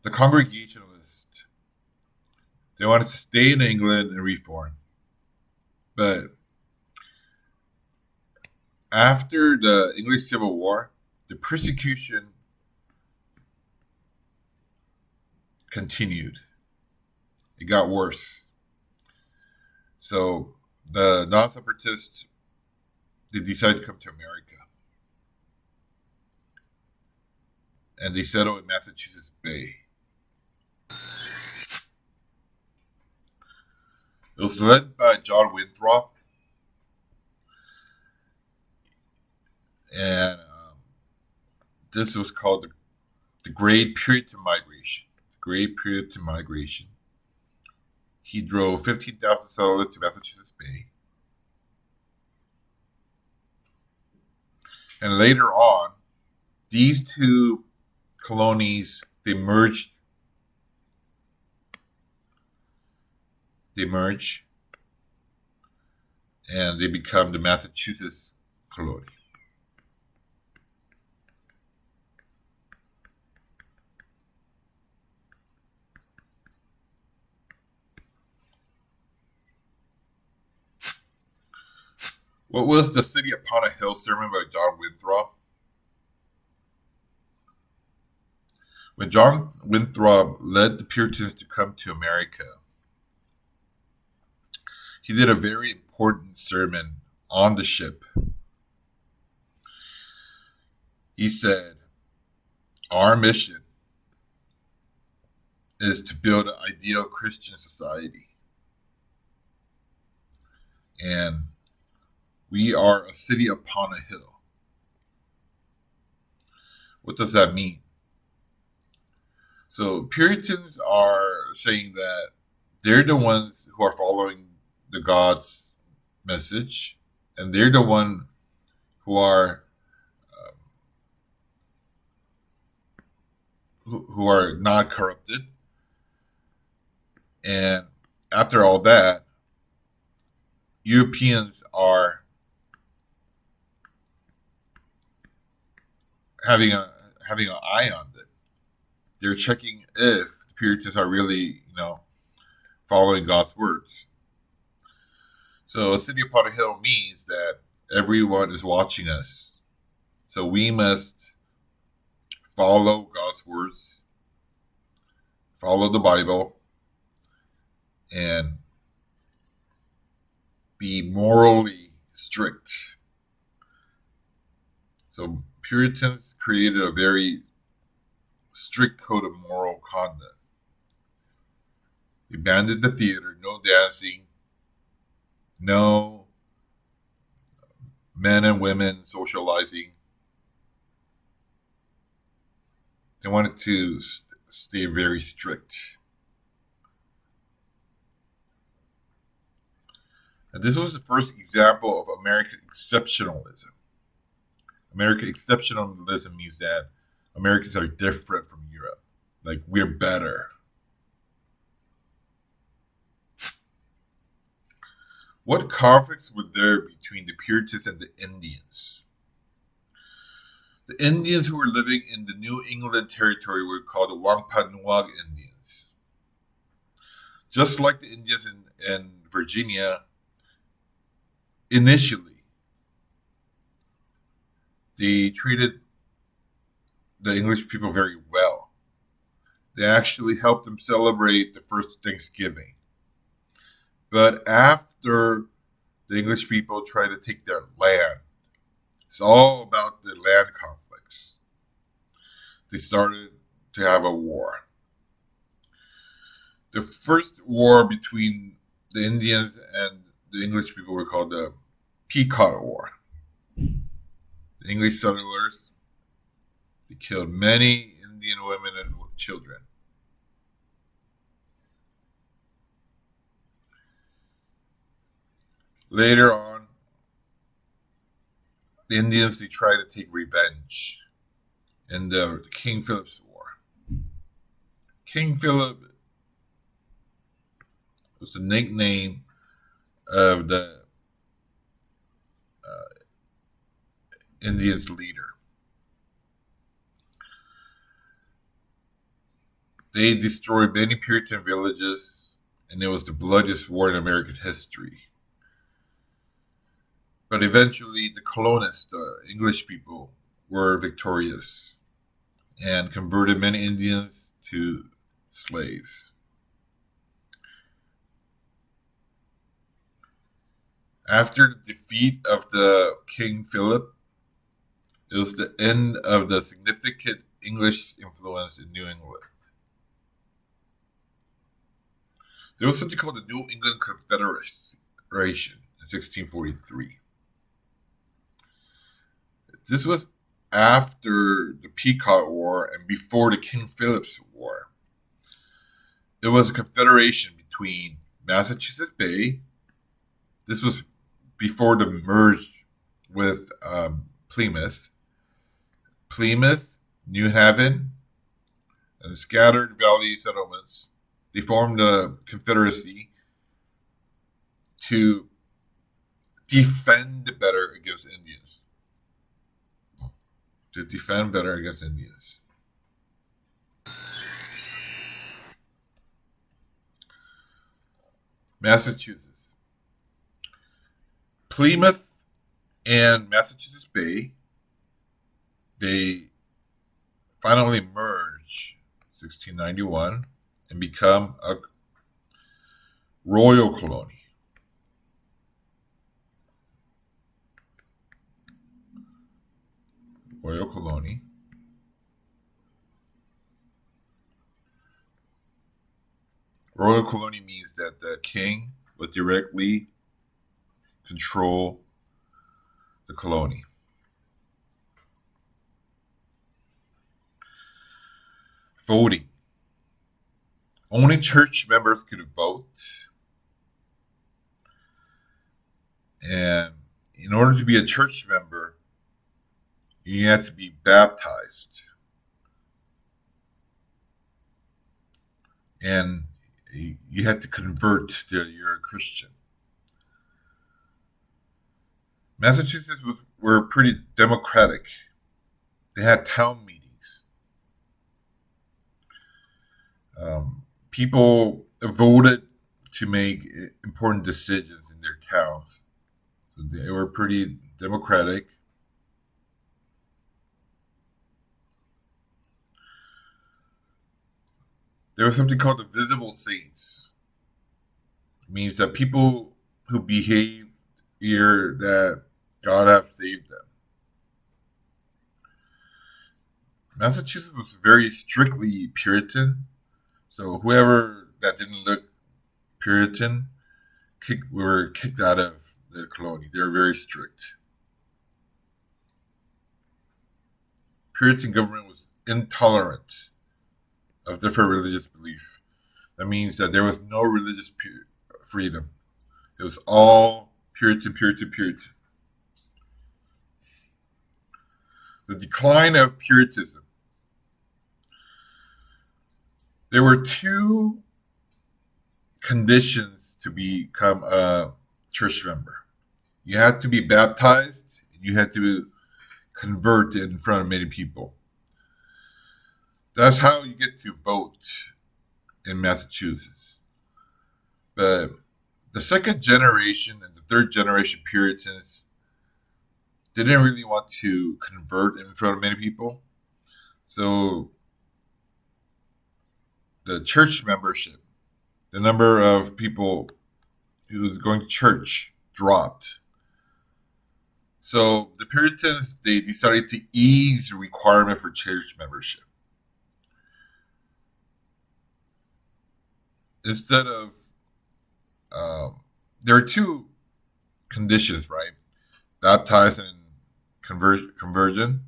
The Congregationalists, they wanted to stay in England and reform. But after the English Civil War, the persecution continued. It got worse. So the non-separatists, they decided to come to America. And they settled in Massachusetts Bay. It was led by John Winthrop. And this was called the Great Puritan Migration. The Great Puritan Migration. He drove 15,000 settlers to Massachusetts Bay. And later on, these two colonies, they merge, and they become the Massachusetts colony. What was the City Upon a Hill sermon by John Winthrop? When John Winthrop led the Puritans to come to America, he did a very important sermon on the ship. He said, "Our mission is to build an ideal Christian society. And we are a city upon a hill." What does that mean? So Puritans are saying that they're the ones who are following the God's message, and they're the one who are who are not corrupted. And after all that, Europeans are having an eye on them. They're checking if the Puritans are really, following God's words. So a city upon a hill means that everyone is watching us. So we must follow God's words, follow the Bible, and be morally strict. So Puritans created a very strict code of moral conduct. They banned the theater, no dancing, no men and women socializing. They wanted to stay very strict. And this was the first example of American exceptionalism. American exceptionalism means that Americans are different from Europe. Like, we're better. What conflicts were there between the Puritans and the Indians? The Indians who were living in the New England territory were called the Wampanoag Indians. Just like the Indians in Virginia, initially, they treated the English people very well. They actually helped them celebrate the first Thanksgiving. But after the English people tried to take their land, it's all about the land conflicts. They started to have a war. The first war between the Indians and the English people were called the Pequot War. The English settlers They killed many Indian women and children. Later on, the Indians they tried to take revenge in the King Philip's War. King Philip was the nickname of the Indians' leader. They destroyed many Puritan villages, and it was the bloodiest war in American history. But eventually, the colonists, the English people, were victorious and converted many Indians to slaves. After the defeat of the King Philip, it was the end of the significant English influence in New England. There was something called the New England Confederation in 1643. This was after the Pequot War and before the King Philip's War. It was a confederation between Massachusetts Bay. This was before the merge with Plymouth, New Haven, and scattered valley settlements. They formed a confederacy to defend better against Indians. Massachusetts. Plymouth and Massachusetts Bay, they finally merge 1691 and become a royal colony. Royal colony. Royal colony means that the king would directly control the colony. Voting. Only church members could vote. And in order to be a church member, you had to be baptized. And you had to convert to you're a Christian. Massachusetts were pretty democratic. They had town meetings. People voted to make important decisions in their towns. So they were pretty democratic. There was something called the visible saints. It means that people who behave here that God have saved them. Massachusetts was very strictly Puritan, so whoever that didn't look Puritan were kicked out of the colony. They were very strict. Puritan government was intolerant of different religious belief. That means that there was no religious freedom. It was all Puritan. The decline of Puritanism. There were two conditions to become a church member. You had to be baptized, and you had to convert in front of many people. That's how you get to vote in Massachusetts. But the second generation and the third generation Puritans didn't really want to convert in front of many people. So the church membership, the number of people who was going to church dropped. So the Puritans, they decided to ease the requirement for church membership. Instead of, there are two conditions, right? Baptized and conversion.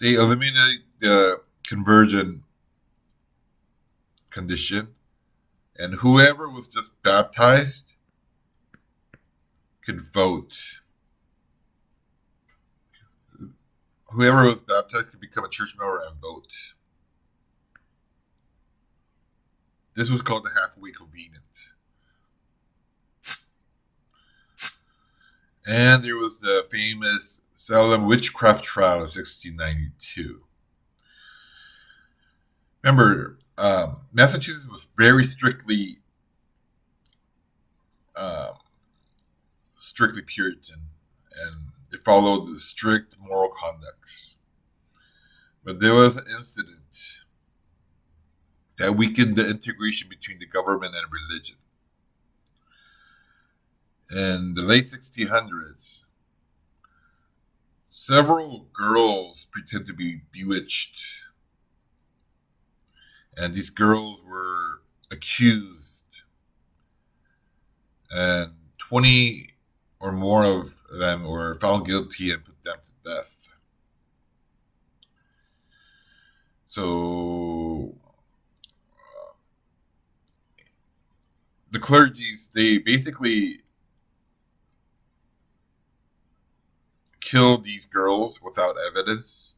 They eliminated the conversion condition, and whoever was just baptized could vote. Whoever was baptized could become a church member and vote. This was called the halfway covenant. And there was the famous Salem witchcraft trial in 1692. Remember, Massachusetts was very strictly Puritan, and it followed the strict moral conducts. But there was an incident that weakened the integration between the government and religion. In the late 1600s, several girls pretended to be bewitched, and these girls were accused, and 20 or more of them were found guilty and put down to death. So the clergies, they basically killed these girls without evidence,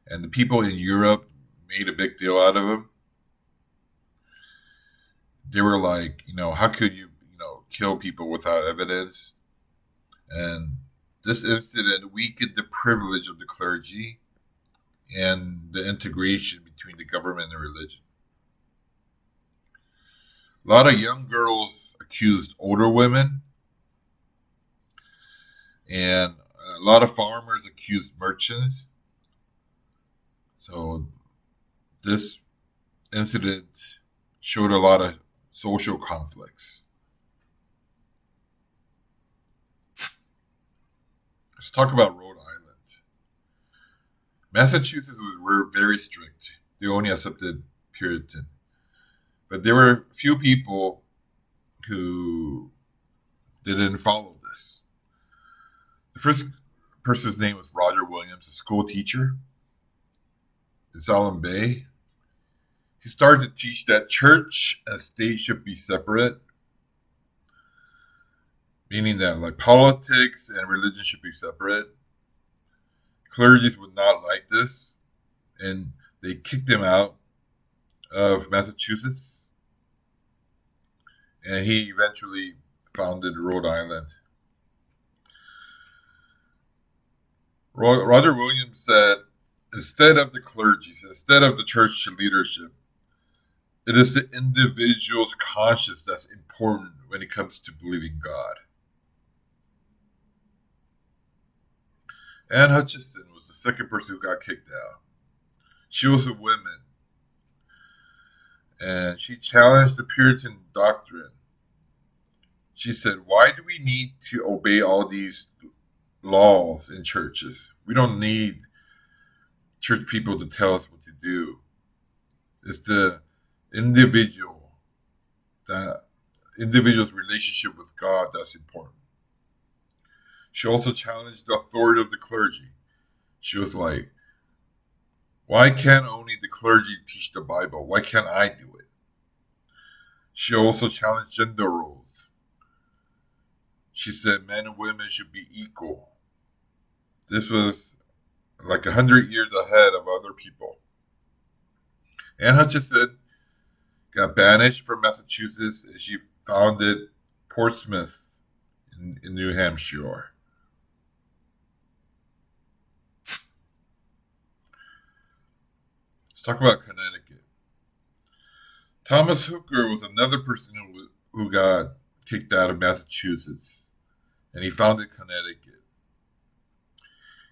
and the people in Europe made a big deal out of them. They were like, how could you, kill people without evidence? And this incident weakened the privilege of the clergy and the integration between the government and religion. A lot of young girls accused older women, and a lot of farmers accused merchants. So this incident showed a lot of social conflicts. Let's talk about Rhode Island. Massachusetts were very strict. They only accepted Puritan. But there were a few people who didn't follow this. The first person's name was Roger Williams, a school teacher in Salem Bay. He started to teach that church and state should be separate, meaning that like politics and religion should be separate. Clergy would not like this, and they kicked him out of Massachusetts, and he eventually founded Rhode Island. Roger Williams said, instead of the clergy, instead of the church leadership, it is the individual's conscience that's important when it comes to believing God. Anne Hutchinson was the second person who got kicked out. She was a woman, and she challenged the Puritan doctrine. She said, why do we need to obey all these laws in churches? We don't need church people to tell us what to do. It's the individual's relationship with God that's important. She also challenged the authority of the clergy. She was like, why can't only the clergy teach the Bible? Why can't I do it? She also challenged gender roles. She said men and women should be equal. This was like 100 years ahead of other people. Anne Hutchinson got banished from Massachusetts, and she founded Portsmouth in New Hampshire. Let's talk about Connecticut. Thomas Hooker was another person who got kicked out of Massachusetts, and he founded Connecticut.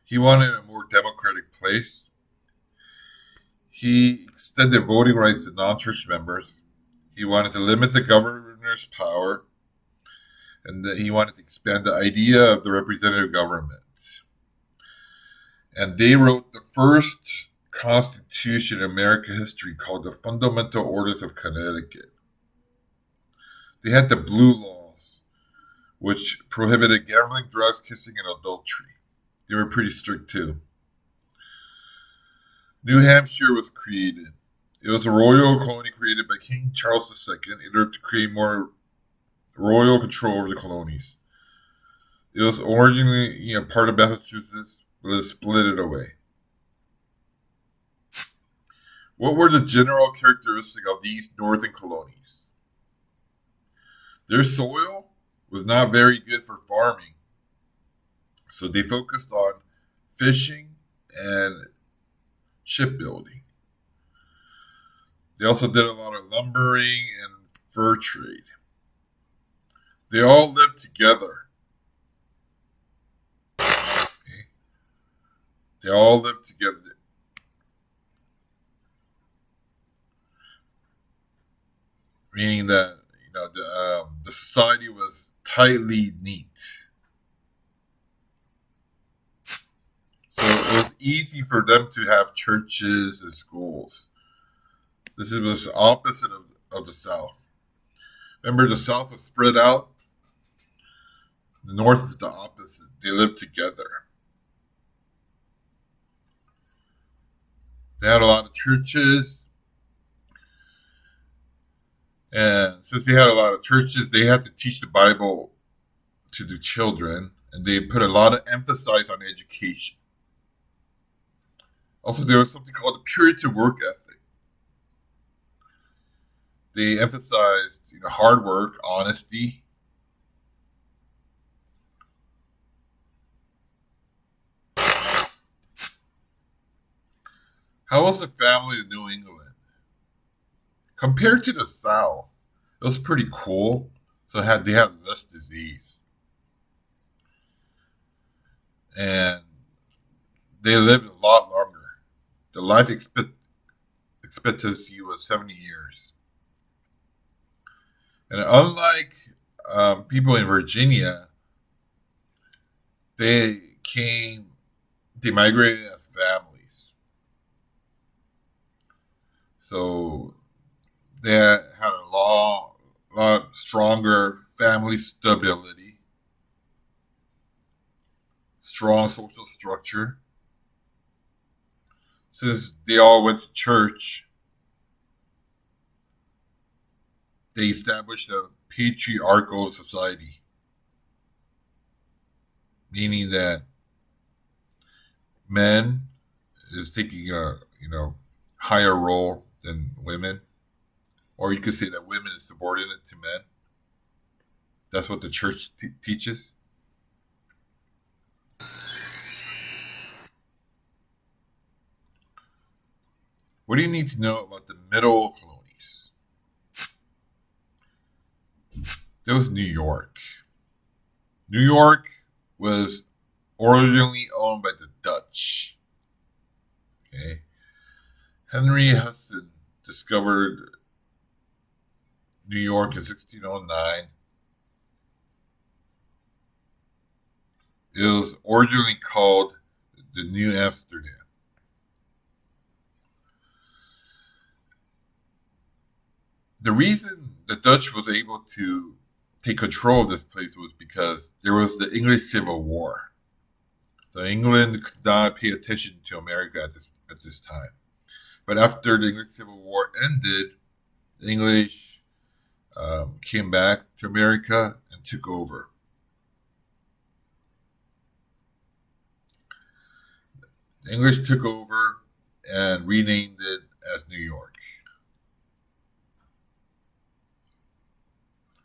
He wanted a more democratic place. He extended voting rights to non-church members. He wanted to limit the governor's power, and he wanted to expand the idea of the representative government. And they wrote the first constitution in American history called the Fundamental Orders of Connecticut. They had the Blue Laws, which prohibited gambling, drugs, kissing, and adultery. They were pretty strict too. New Hampshire was created. It was a royal colony created by King Charles II in order to create more royal control over the colonies. It was originally part of Massachusetts, but it split it away. What were the general characteristics of these northern colonies? Their soil was not very good for farming, so they focused on fishing and shipbuilding. They also did a lot of lumbering and fur trade. They all lived together. Okay? They all lived together. Meaning that the society was tightly neat. So it was easy for them to have churches and schools. This was the opposite of the South. Remember, the South was spread out. The North is the opposite. They live together. They had a lot of churches. And since they had a lot of churches, they had to teach the Bible to the children. And they put a lot of emphasis on education. Also, there was something called the Puritan work ethic. They emphasized hard work, honesty. How was the family in New England? Compared to the South, it was pretty cool. So they had less disease. And they lived a lot longer. The life expectancy was 70 years. And unlike people in Virginia, they migrated as families. So they had a lot stronger family stability, strong social structure. Since they all went to church, they established a patriarchal society, meaning that men is taking a higher role than women, or you could say that women is subordinate to men. That's what the church teaches. What do you need to know about the middle colonies? There was New York. New York was originally owned by the Dutch. Okay. Henry Hudson discovered New York in 1609. It was originally called the New Amsterdam. The reason the Dutch was able to take control of this place was because there was the English Civil War. So England could not pay attention to America at this time. But after the English Civil War ended, the English came back to America and took over. The English took over and renamed it as New York.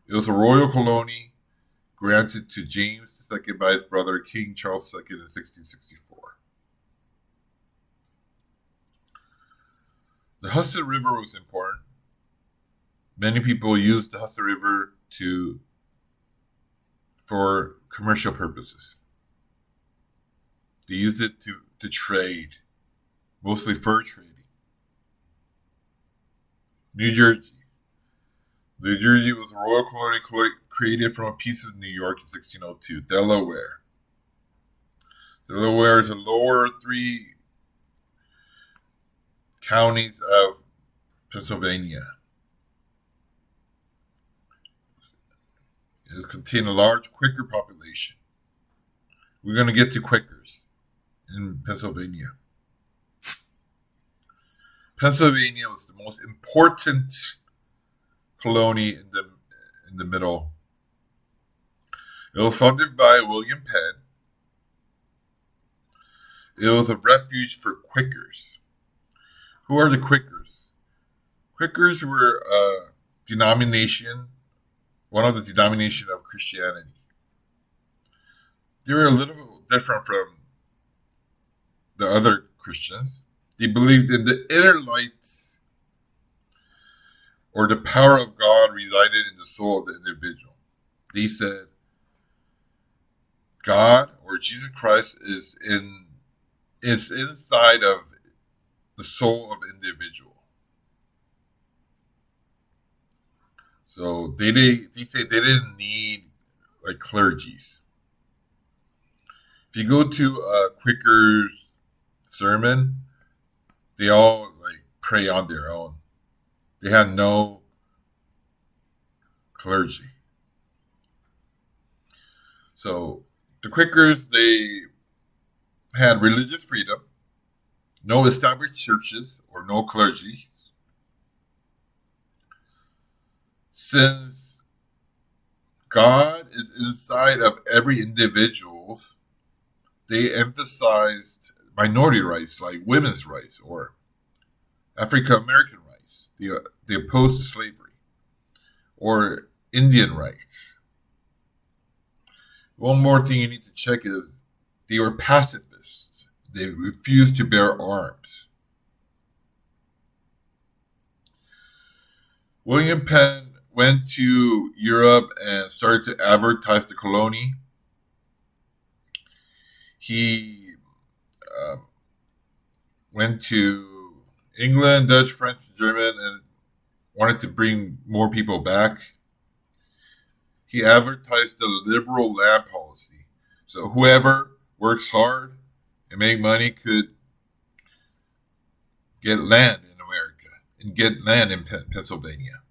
It was a royal colony granted to James II by his brother King Charles II in 1664. The Hudson River was important. Many people used the Hudson River for commercial purposes. They used it to trade, mostly fur trading. New Jersey. New Jersey was a royal colony created from a piece of New York in 1602. Delaware. Delaware is the lower three counties of Pennsylvania. It contained a large Quaker population. We're going to get to Quakers in Pennsylvania. Pennsylvania was the most important colony in the middle. It was founded by William Penn. It was a refuge for Quakers. Who are the Quakers? Quakers were a denomination, one of the denomination of Christianity. They were a little different from the other Christians. They believed in the inner light, or the power of God resided in the soul of the individual. They said God or Jesus Christ is inside of the soul of the individual. So they say they didn't need like clergies. If you go to a Quaker's sermon, they all like pray on their own. They had no clergy. So the Quakers, they had religious freedom, no established churches or no clergy. Since God is inside of every individual, they emphasized minority rights like women's rights or African American rights. They opposed slavery or Indian rights. One more thing you need to check is they were pacifists. They refused to bear arms. William Penn went to Europe and started to advertise the colony. He went to England, Dutch, French, German, and wanted to bring more people back. He advertised the liberal land policy. So whoever works hard and make money could get land in America and get land in Pennsylvania.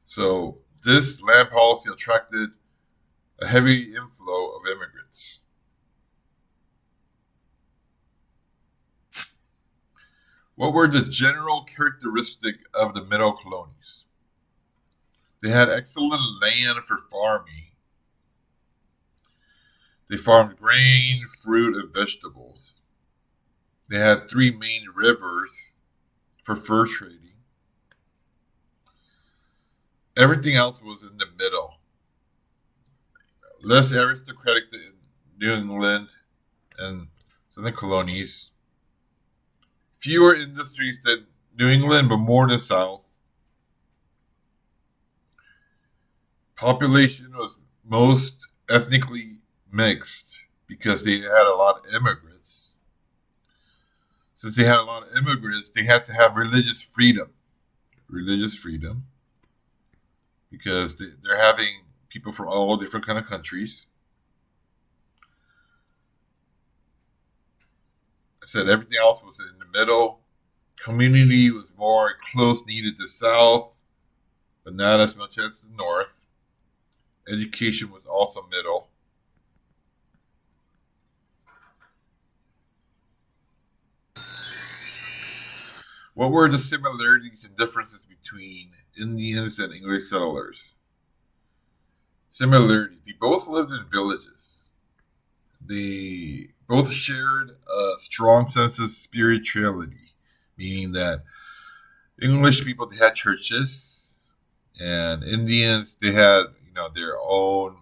So this land policy attracted a heavy inflow of immigrants. What were the general characteristics of the middle colonies? They had excellent land for farming. They farmed grain, fruit, and vegetables. They had 3 main rivers for fur trading. Everything else was in the middle. Less aristocratic than New England and southern colonies. Fewer industries than New England, but more than South. Population was most ethnically mixed because they had a lot of immigrants. Since they had a lot of immigrants, they had to have religious freedom. Because they're having people from all different kind of countries. I said everything else was in the middle. Community was more close-knit to the south, but not as much as the north. Education was also middle. What were the similarities and differences between Indians and English settlers? Similarities. They both lived in villages. They both shared a strong sense of spirituality, meaning that English people, they had churches, and Indians, they had their own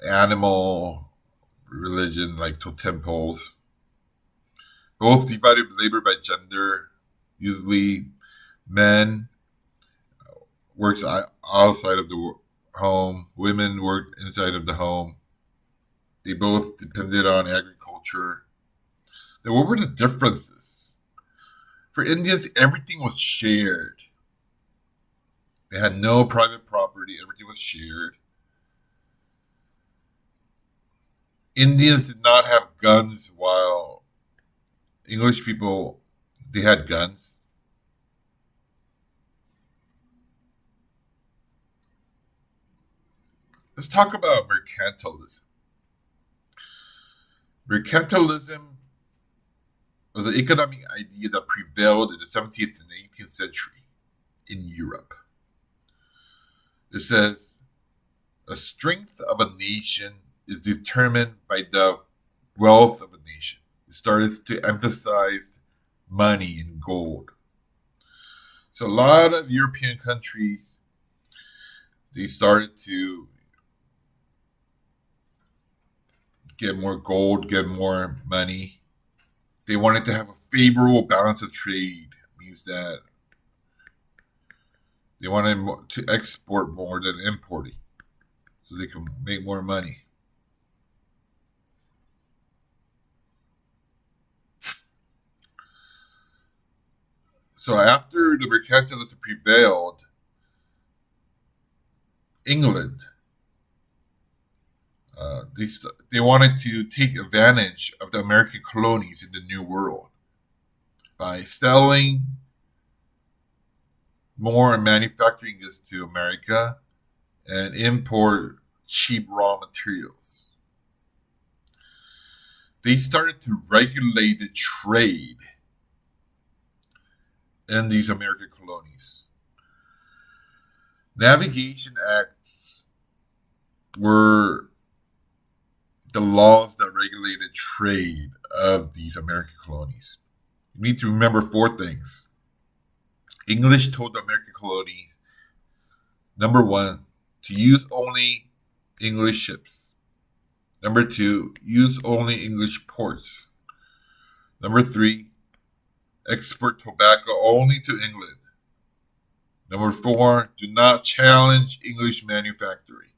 animal religion like temples. Both divided labor by gender. Usually, men works outside of the home. Women worked inside of the home. They both depended on agriculture. Then what were the differences? For Indians, everything was shared. They had no private property. Everything was shared. Indians did not have guns, while English people, they had guns. Let's talk about mercantilism. Mercantilism was an economic idea that prevailed in the 17th and 18th century in Europe. It says, the strength of a nation is determined by the wealth of a nation. It started to emphasize money and gold. So a lot of European countries, they started to get more gold, get more money. They wanted to have a favorable balance of trade. Means that they wanted to export more than importing, so they can make more money. So after the mercantilism prevailed, England, they wanted to take advantage of the American colonies in the New World by selling more manufacturing goods to America and import cheap raw materials. They started to regulate the trade in these American colonies. Navigation Acts were the laws that regulated trade of these American colonies. You need to remember four things. English told the American colonies, number one, to use only English ships. Number two, use only English ports. Number three, export tobacco only to England. Number four, do not challenge English manufacturing.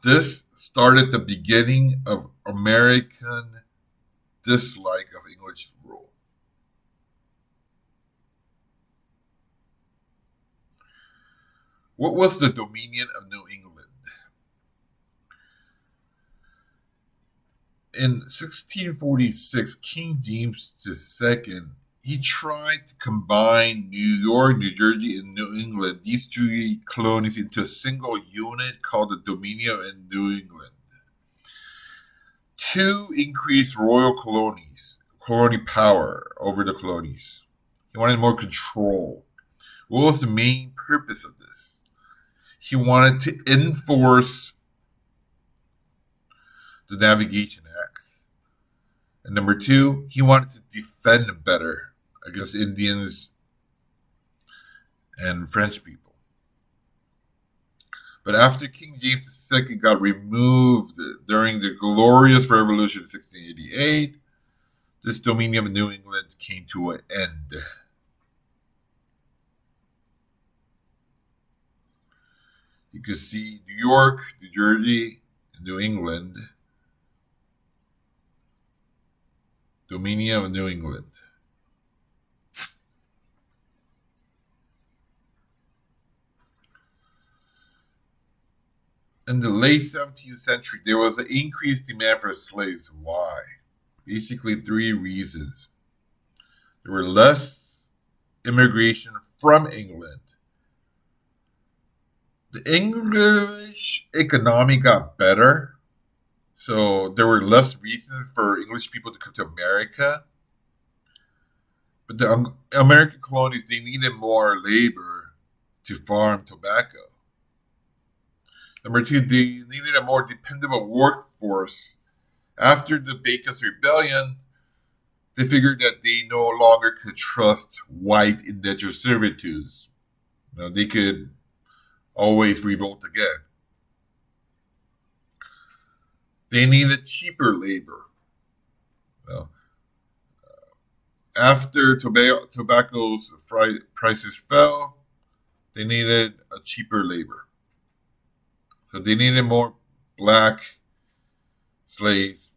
This started the beginning of American dislike of English rule. What was the dominion of New England? In 1646, King James II, he tried to combine New York, New Jersey, and New England, these three colonies, into a single unit called the Dominion in New England. To increase royal colony power over the colonies. He wanted more control. What was the main purpose of this? He wanted to enforce the Navigation Acts. And number two, he wanted to defend better against Indians and French people. But after King James II got removed during the Glorious Revolution in 1688, this dominion of New England came to an end. You can see New York, New Jersey, and New England. Dominion of New England. In the late 17th century, there was an increased demand for slaves. Why? Basically, three reasons. There were less immigration from England. The English economy got better, so there were less reasons for English people to come to America. But the American colonies, they needed more labor to farm tobacco. Number two, they needed a more dependable workforce. After the Bacon's Rebellion, they figured that they no longer could trust white indentured servitudes. They could always revolt again. They needed cheaper labor. After tobacco's prices fell, they needed a cheaper labor. So they needed more black slaves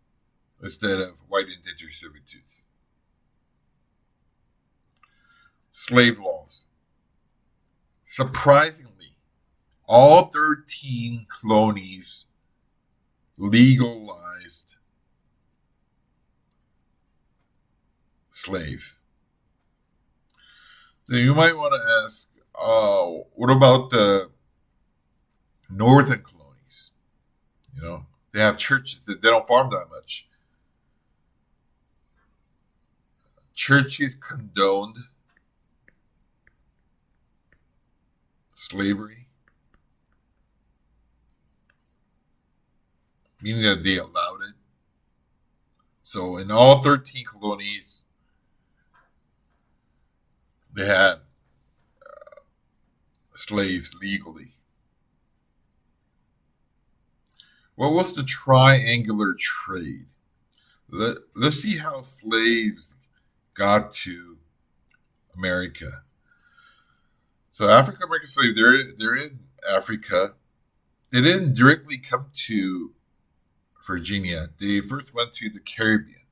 instead of white indentured servitudes. Slave laws. Surprisingly, all 13 colonies legalized slaves. So you might want to ask, what about the northern colonies? They have churches that they don't farm that much. Churches condoned slavery, meaning that they allowed it. So in all 13 colonies, they had slaves legally. What was the triangular trade? Let's see how slaves got to America. So African American slaves, they're in Africa. They didn't directly come to Virginia. They first went to the Caribbean.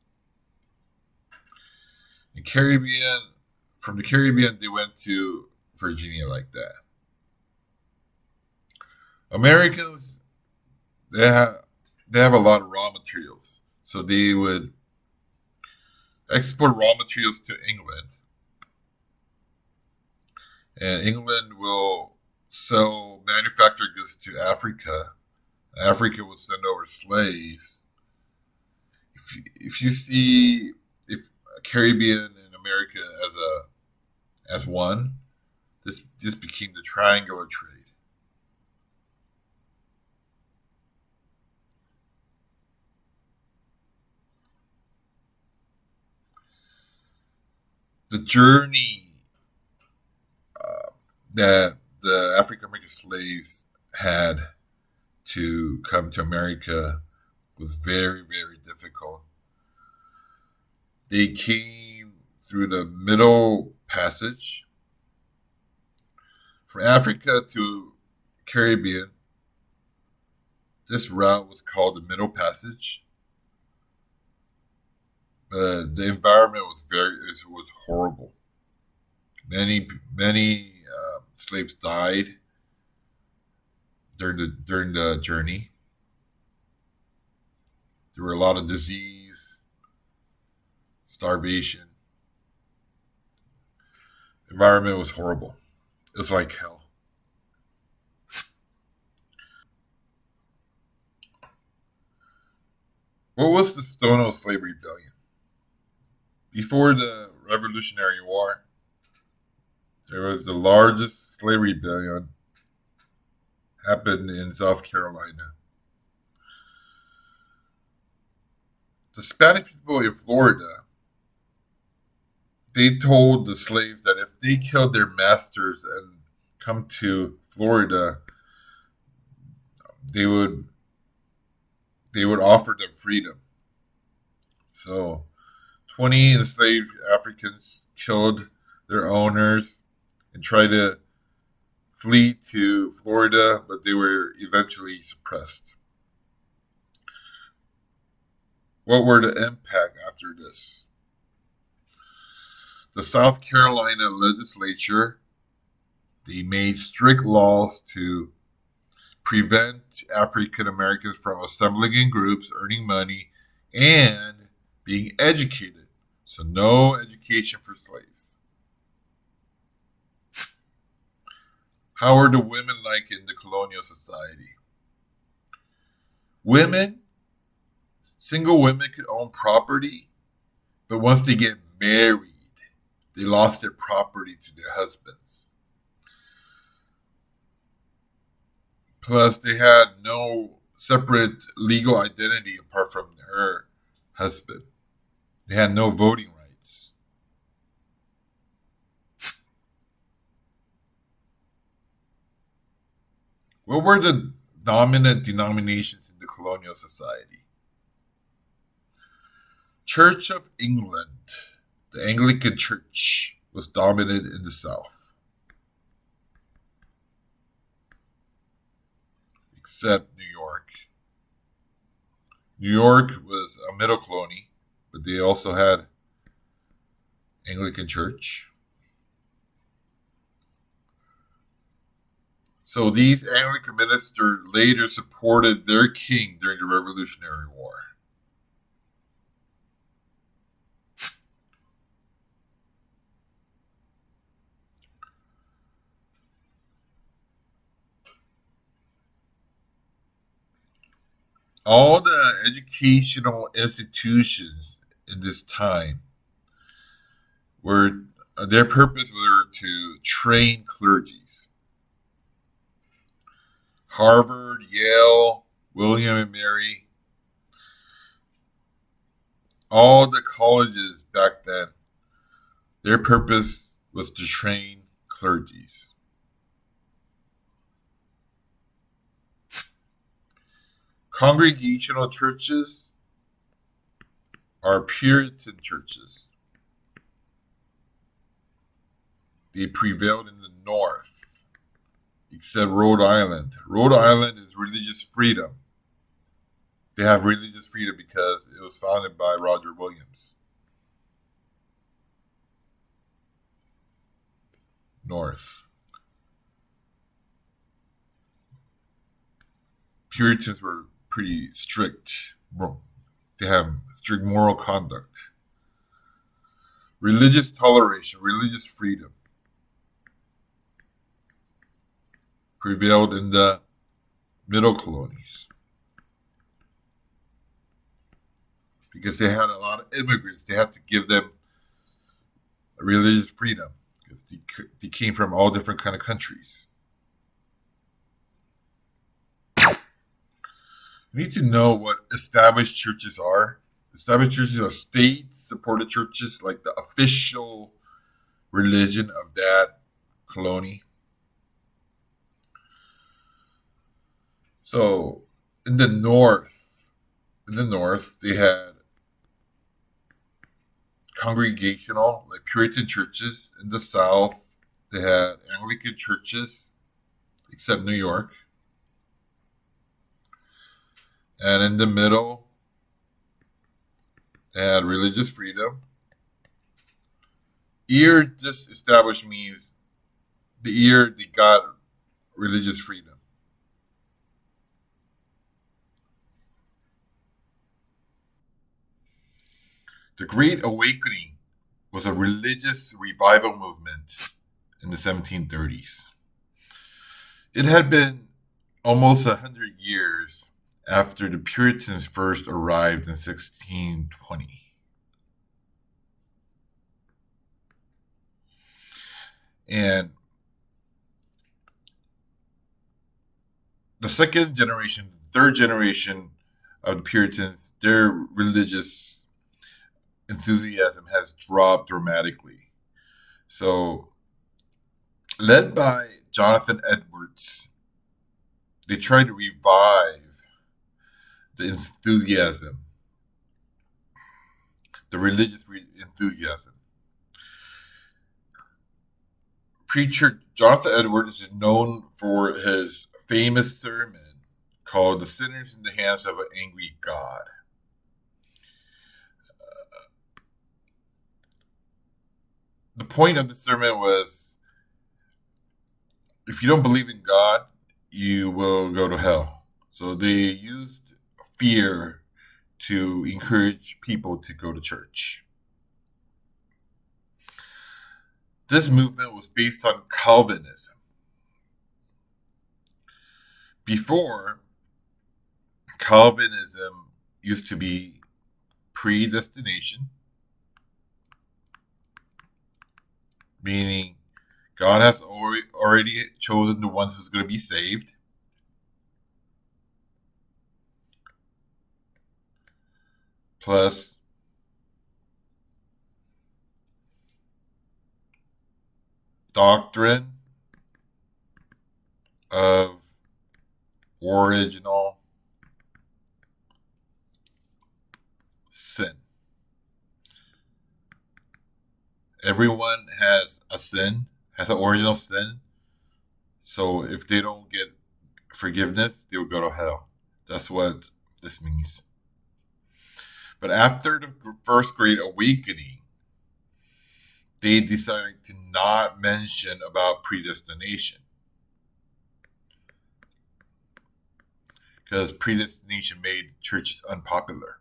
The Caribbean, from the Caribbean, they went to Virginia like that. Americans, they have they have a lot of raw materials, so they would export raw materials to England, and England will sell manufactured goods to Africa. Africa will send over slaves. If you see if Caribbean and America as one, this became the triangular trade. The journey that the African American slaves had to come to America was very, very difficult. They came through the Middle Passage from Africa to Caribbean. This route was called the Middle Passage. The environment was horrible. Many slaves died during the journey. There were a lot of disease, starvation. The environment was horrible. It was like hell. What was the Stono Slavery Rebellion? Before the Revolutionary War, there was the largest slavery rebellion happened in South Carolina. The Spanish people in Florida, they told the slaves that if they killed their masters and come to Florida, they would offer them freedom. So 20 enslaved Africans killed their owners and tried to flee to Florida, but they were eventually suppressed. What were the impact after this? The South Carolina legislature, they made strict laws to prevent African Americans from assembling in groups, earning money, and being educated. So no education for slaves. How were the women like in the colonial society? Women, single women could own property, but once they get married, they lost their property to their husbands. Plus, they had no separate legal identity apart from her husband. They had no voting rights. What were the dominant denominations in the colonial society? Church of England, the Anglican Church, was dominant in the South, except New York. New York was a middle colony, but they also had Anglican Church. So these Anglican ministers later supported their king during the Revolutionary War. all the educational institutions in this time were their purpose were to train clergies. Harvard, Yale, William and Mary, all the colleges back then, their purpose was to train clergies. Congregational churches are Puritan churches. They prevailed in the North, except Rhode Island. Rhode Island is religious freedom. They have religious freedom because it was founded by Roger Williams. North. Puritans were pretty strict. They have strict moral conduct. Religious toleration, religious freedom prevailed in the middle colonies because they had a lot of immigrants. They had to give them religious freedom because they came from all different kind of countries. You need to know what established churches are. Established churches are state-supported churches, like the official religion of that colony. So in the north, they had congregational, like Puritan churches. In the south, they had Anglican churches, except New York. And in the middle, they had religious freedom. Year just established means the year they got religious freedom. The Great Awakening was a religious revival movement in the 1730s. It had been almost 100 years after the Puritans first arrived in 1620. And the second generation, third generation of the Puritans, their religious enthusiasm has dropped dramatically. So, led by Jonathan Edwards, they tried to revive the enthusiasm, the religious enthusiasm. Preacher Jonathan Edwards is known for his famous sermon called "The Sinners in the Hands of an Angry God." The point of the sermon was, if you don't believe in God, you will go to hell. So they used fear to encourage people to go to church. This movement was based on Calvinism. Before, Calvinism used to be predestination, meaning God has already chosen the ones who's going to be saved. Plus, doctrine of original sin. Everyone has a sin, has an original sin. So if they don't get forgiveness, they will go to hell. That's what this means. But after the First Great Awakening, they decided to not mention about predestination. Because predestination made churches unpopular.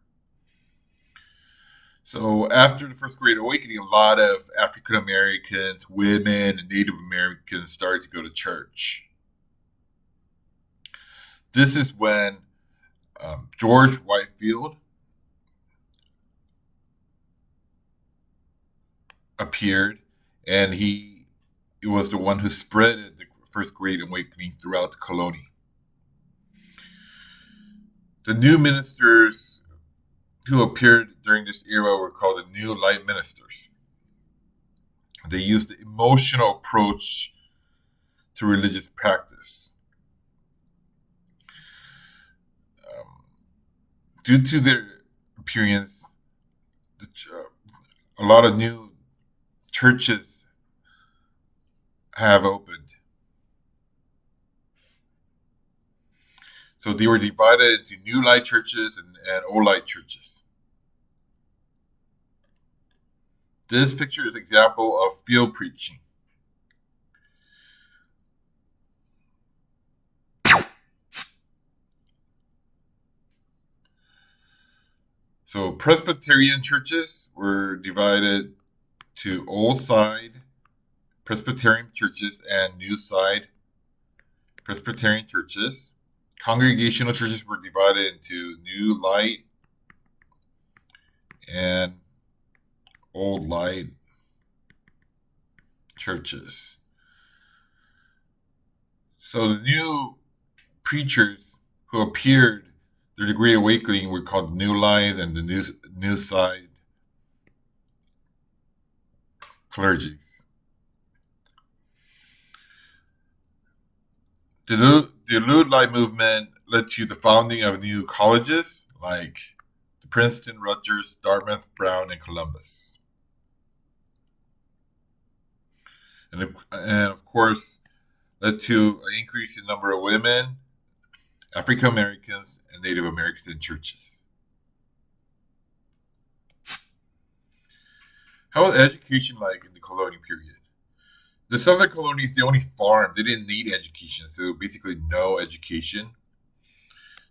So after the First Great Awakening, a lot of African Americans, women, and Native Americans started to go to church. This is when George Whitefield appeared, and he was the one who spread the first Great Awakening throughout the colony. The new ministers who appeared during this era were called the New Light Ministers. They used the emotional approach to religious practice. Due to their appearance, a lot of new churches have opened. So they were divided into new light churches and old light churches. This picture is an example of field preaching. So Presbyterian churches were divided to old side Presbyterian churches and new side Presbyterian churches. Congregational churches were divided into new light and old light churches. So the new preachers who appeared during the Great Awakening were called New Light and the New Side clergy. The New Light movement led to the founding of new colleges like Princeton, Rutgers, Dartmouth, Brown, and Columbus. And of course, led to an increase in number of women, African Americans, and Native Americans in churches. How was education like in the colonial period? The southern colonies, they only farmed. They didn't need education, so basically no education.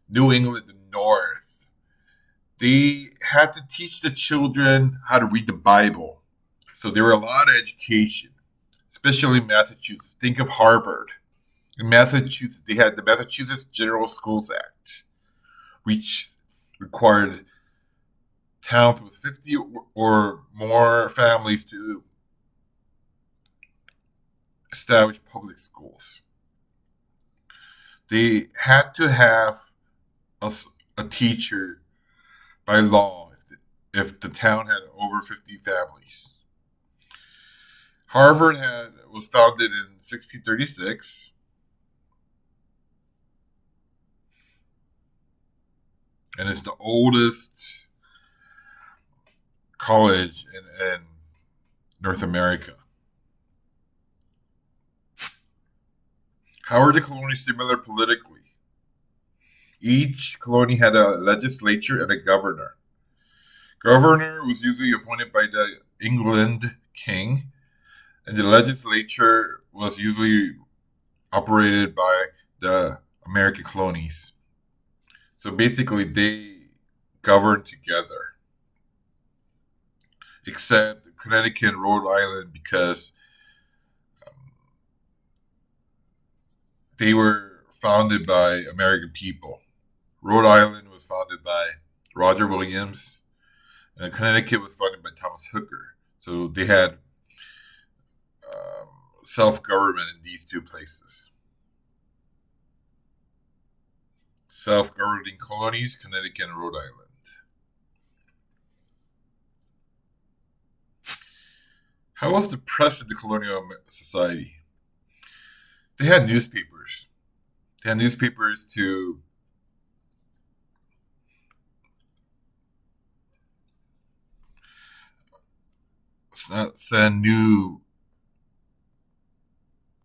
New England, the north, they had to teach the children how to read the Bible. So there were a lot of education, especially in Massachusetts. Think of Harvard. In Massachusetts, they had the Massachusetts General Schools Act, which required towns with 50 or more families to establish public schools. They had to have a teacher by law if the town had over 50 families. Harvard was founded in 1636. And it's the oldest college in North America. How are the colonies similar politically? Each colony had a legislature and a governor. Governor was usually appointed by the England king, and the legislature was usually operated by the American colonies. So basically, they governed together, except Connecticut and Rhode Island, because they were founded by American people. Rhode Island was founded by Roger Williams, and Connecticut was founded by Thomas Hooker. So they had self-government in these two places. Self-governing colonies, Connecticut and Rhode Island. How was the press in the colonial society? They had newspapers. They had newspapers to send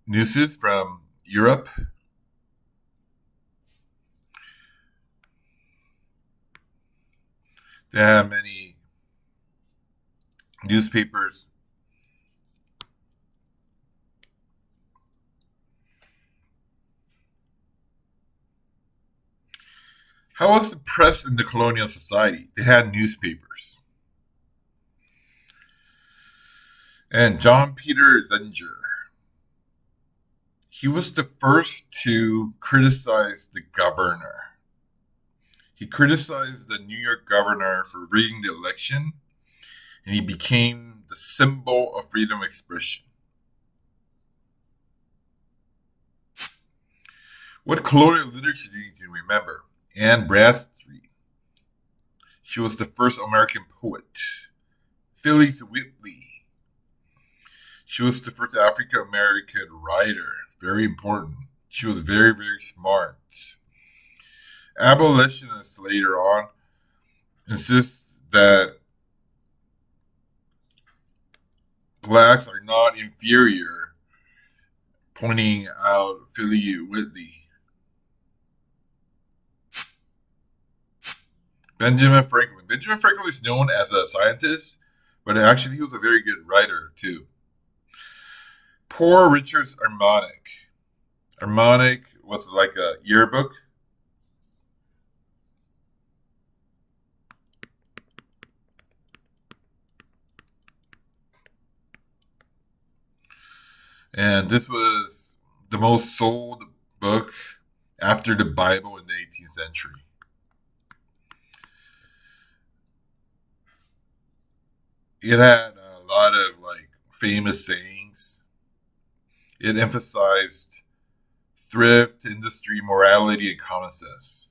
newses from Europe. They had many newspapers. How was the press in the colonial society? They had newspapers. And John Peter Zenger, he was the first to criticize the governor. He criticized the New York governor for rigging the election, and he became the symbol of freedom of expression. What colonial literature do you need to remember? Anne Bradstreet. She was the first American poet. Phyllis Whitley. She was the first African American writer. Very important. She was very, very smart. Abolitionists later on insist that blacks are not inferior, pointing out Philly Whitley. Benjamin Franklin. Benjamin Franklin is known as a scientist, but actually he was a very good writer too. Poor Richard's Harmonic. Harmonic was like a yearbook. And this was the most sold book after the Bible in the 18th century. It had a lot of like famous sayings. It emphasized thrift, industry, morality, and common sense.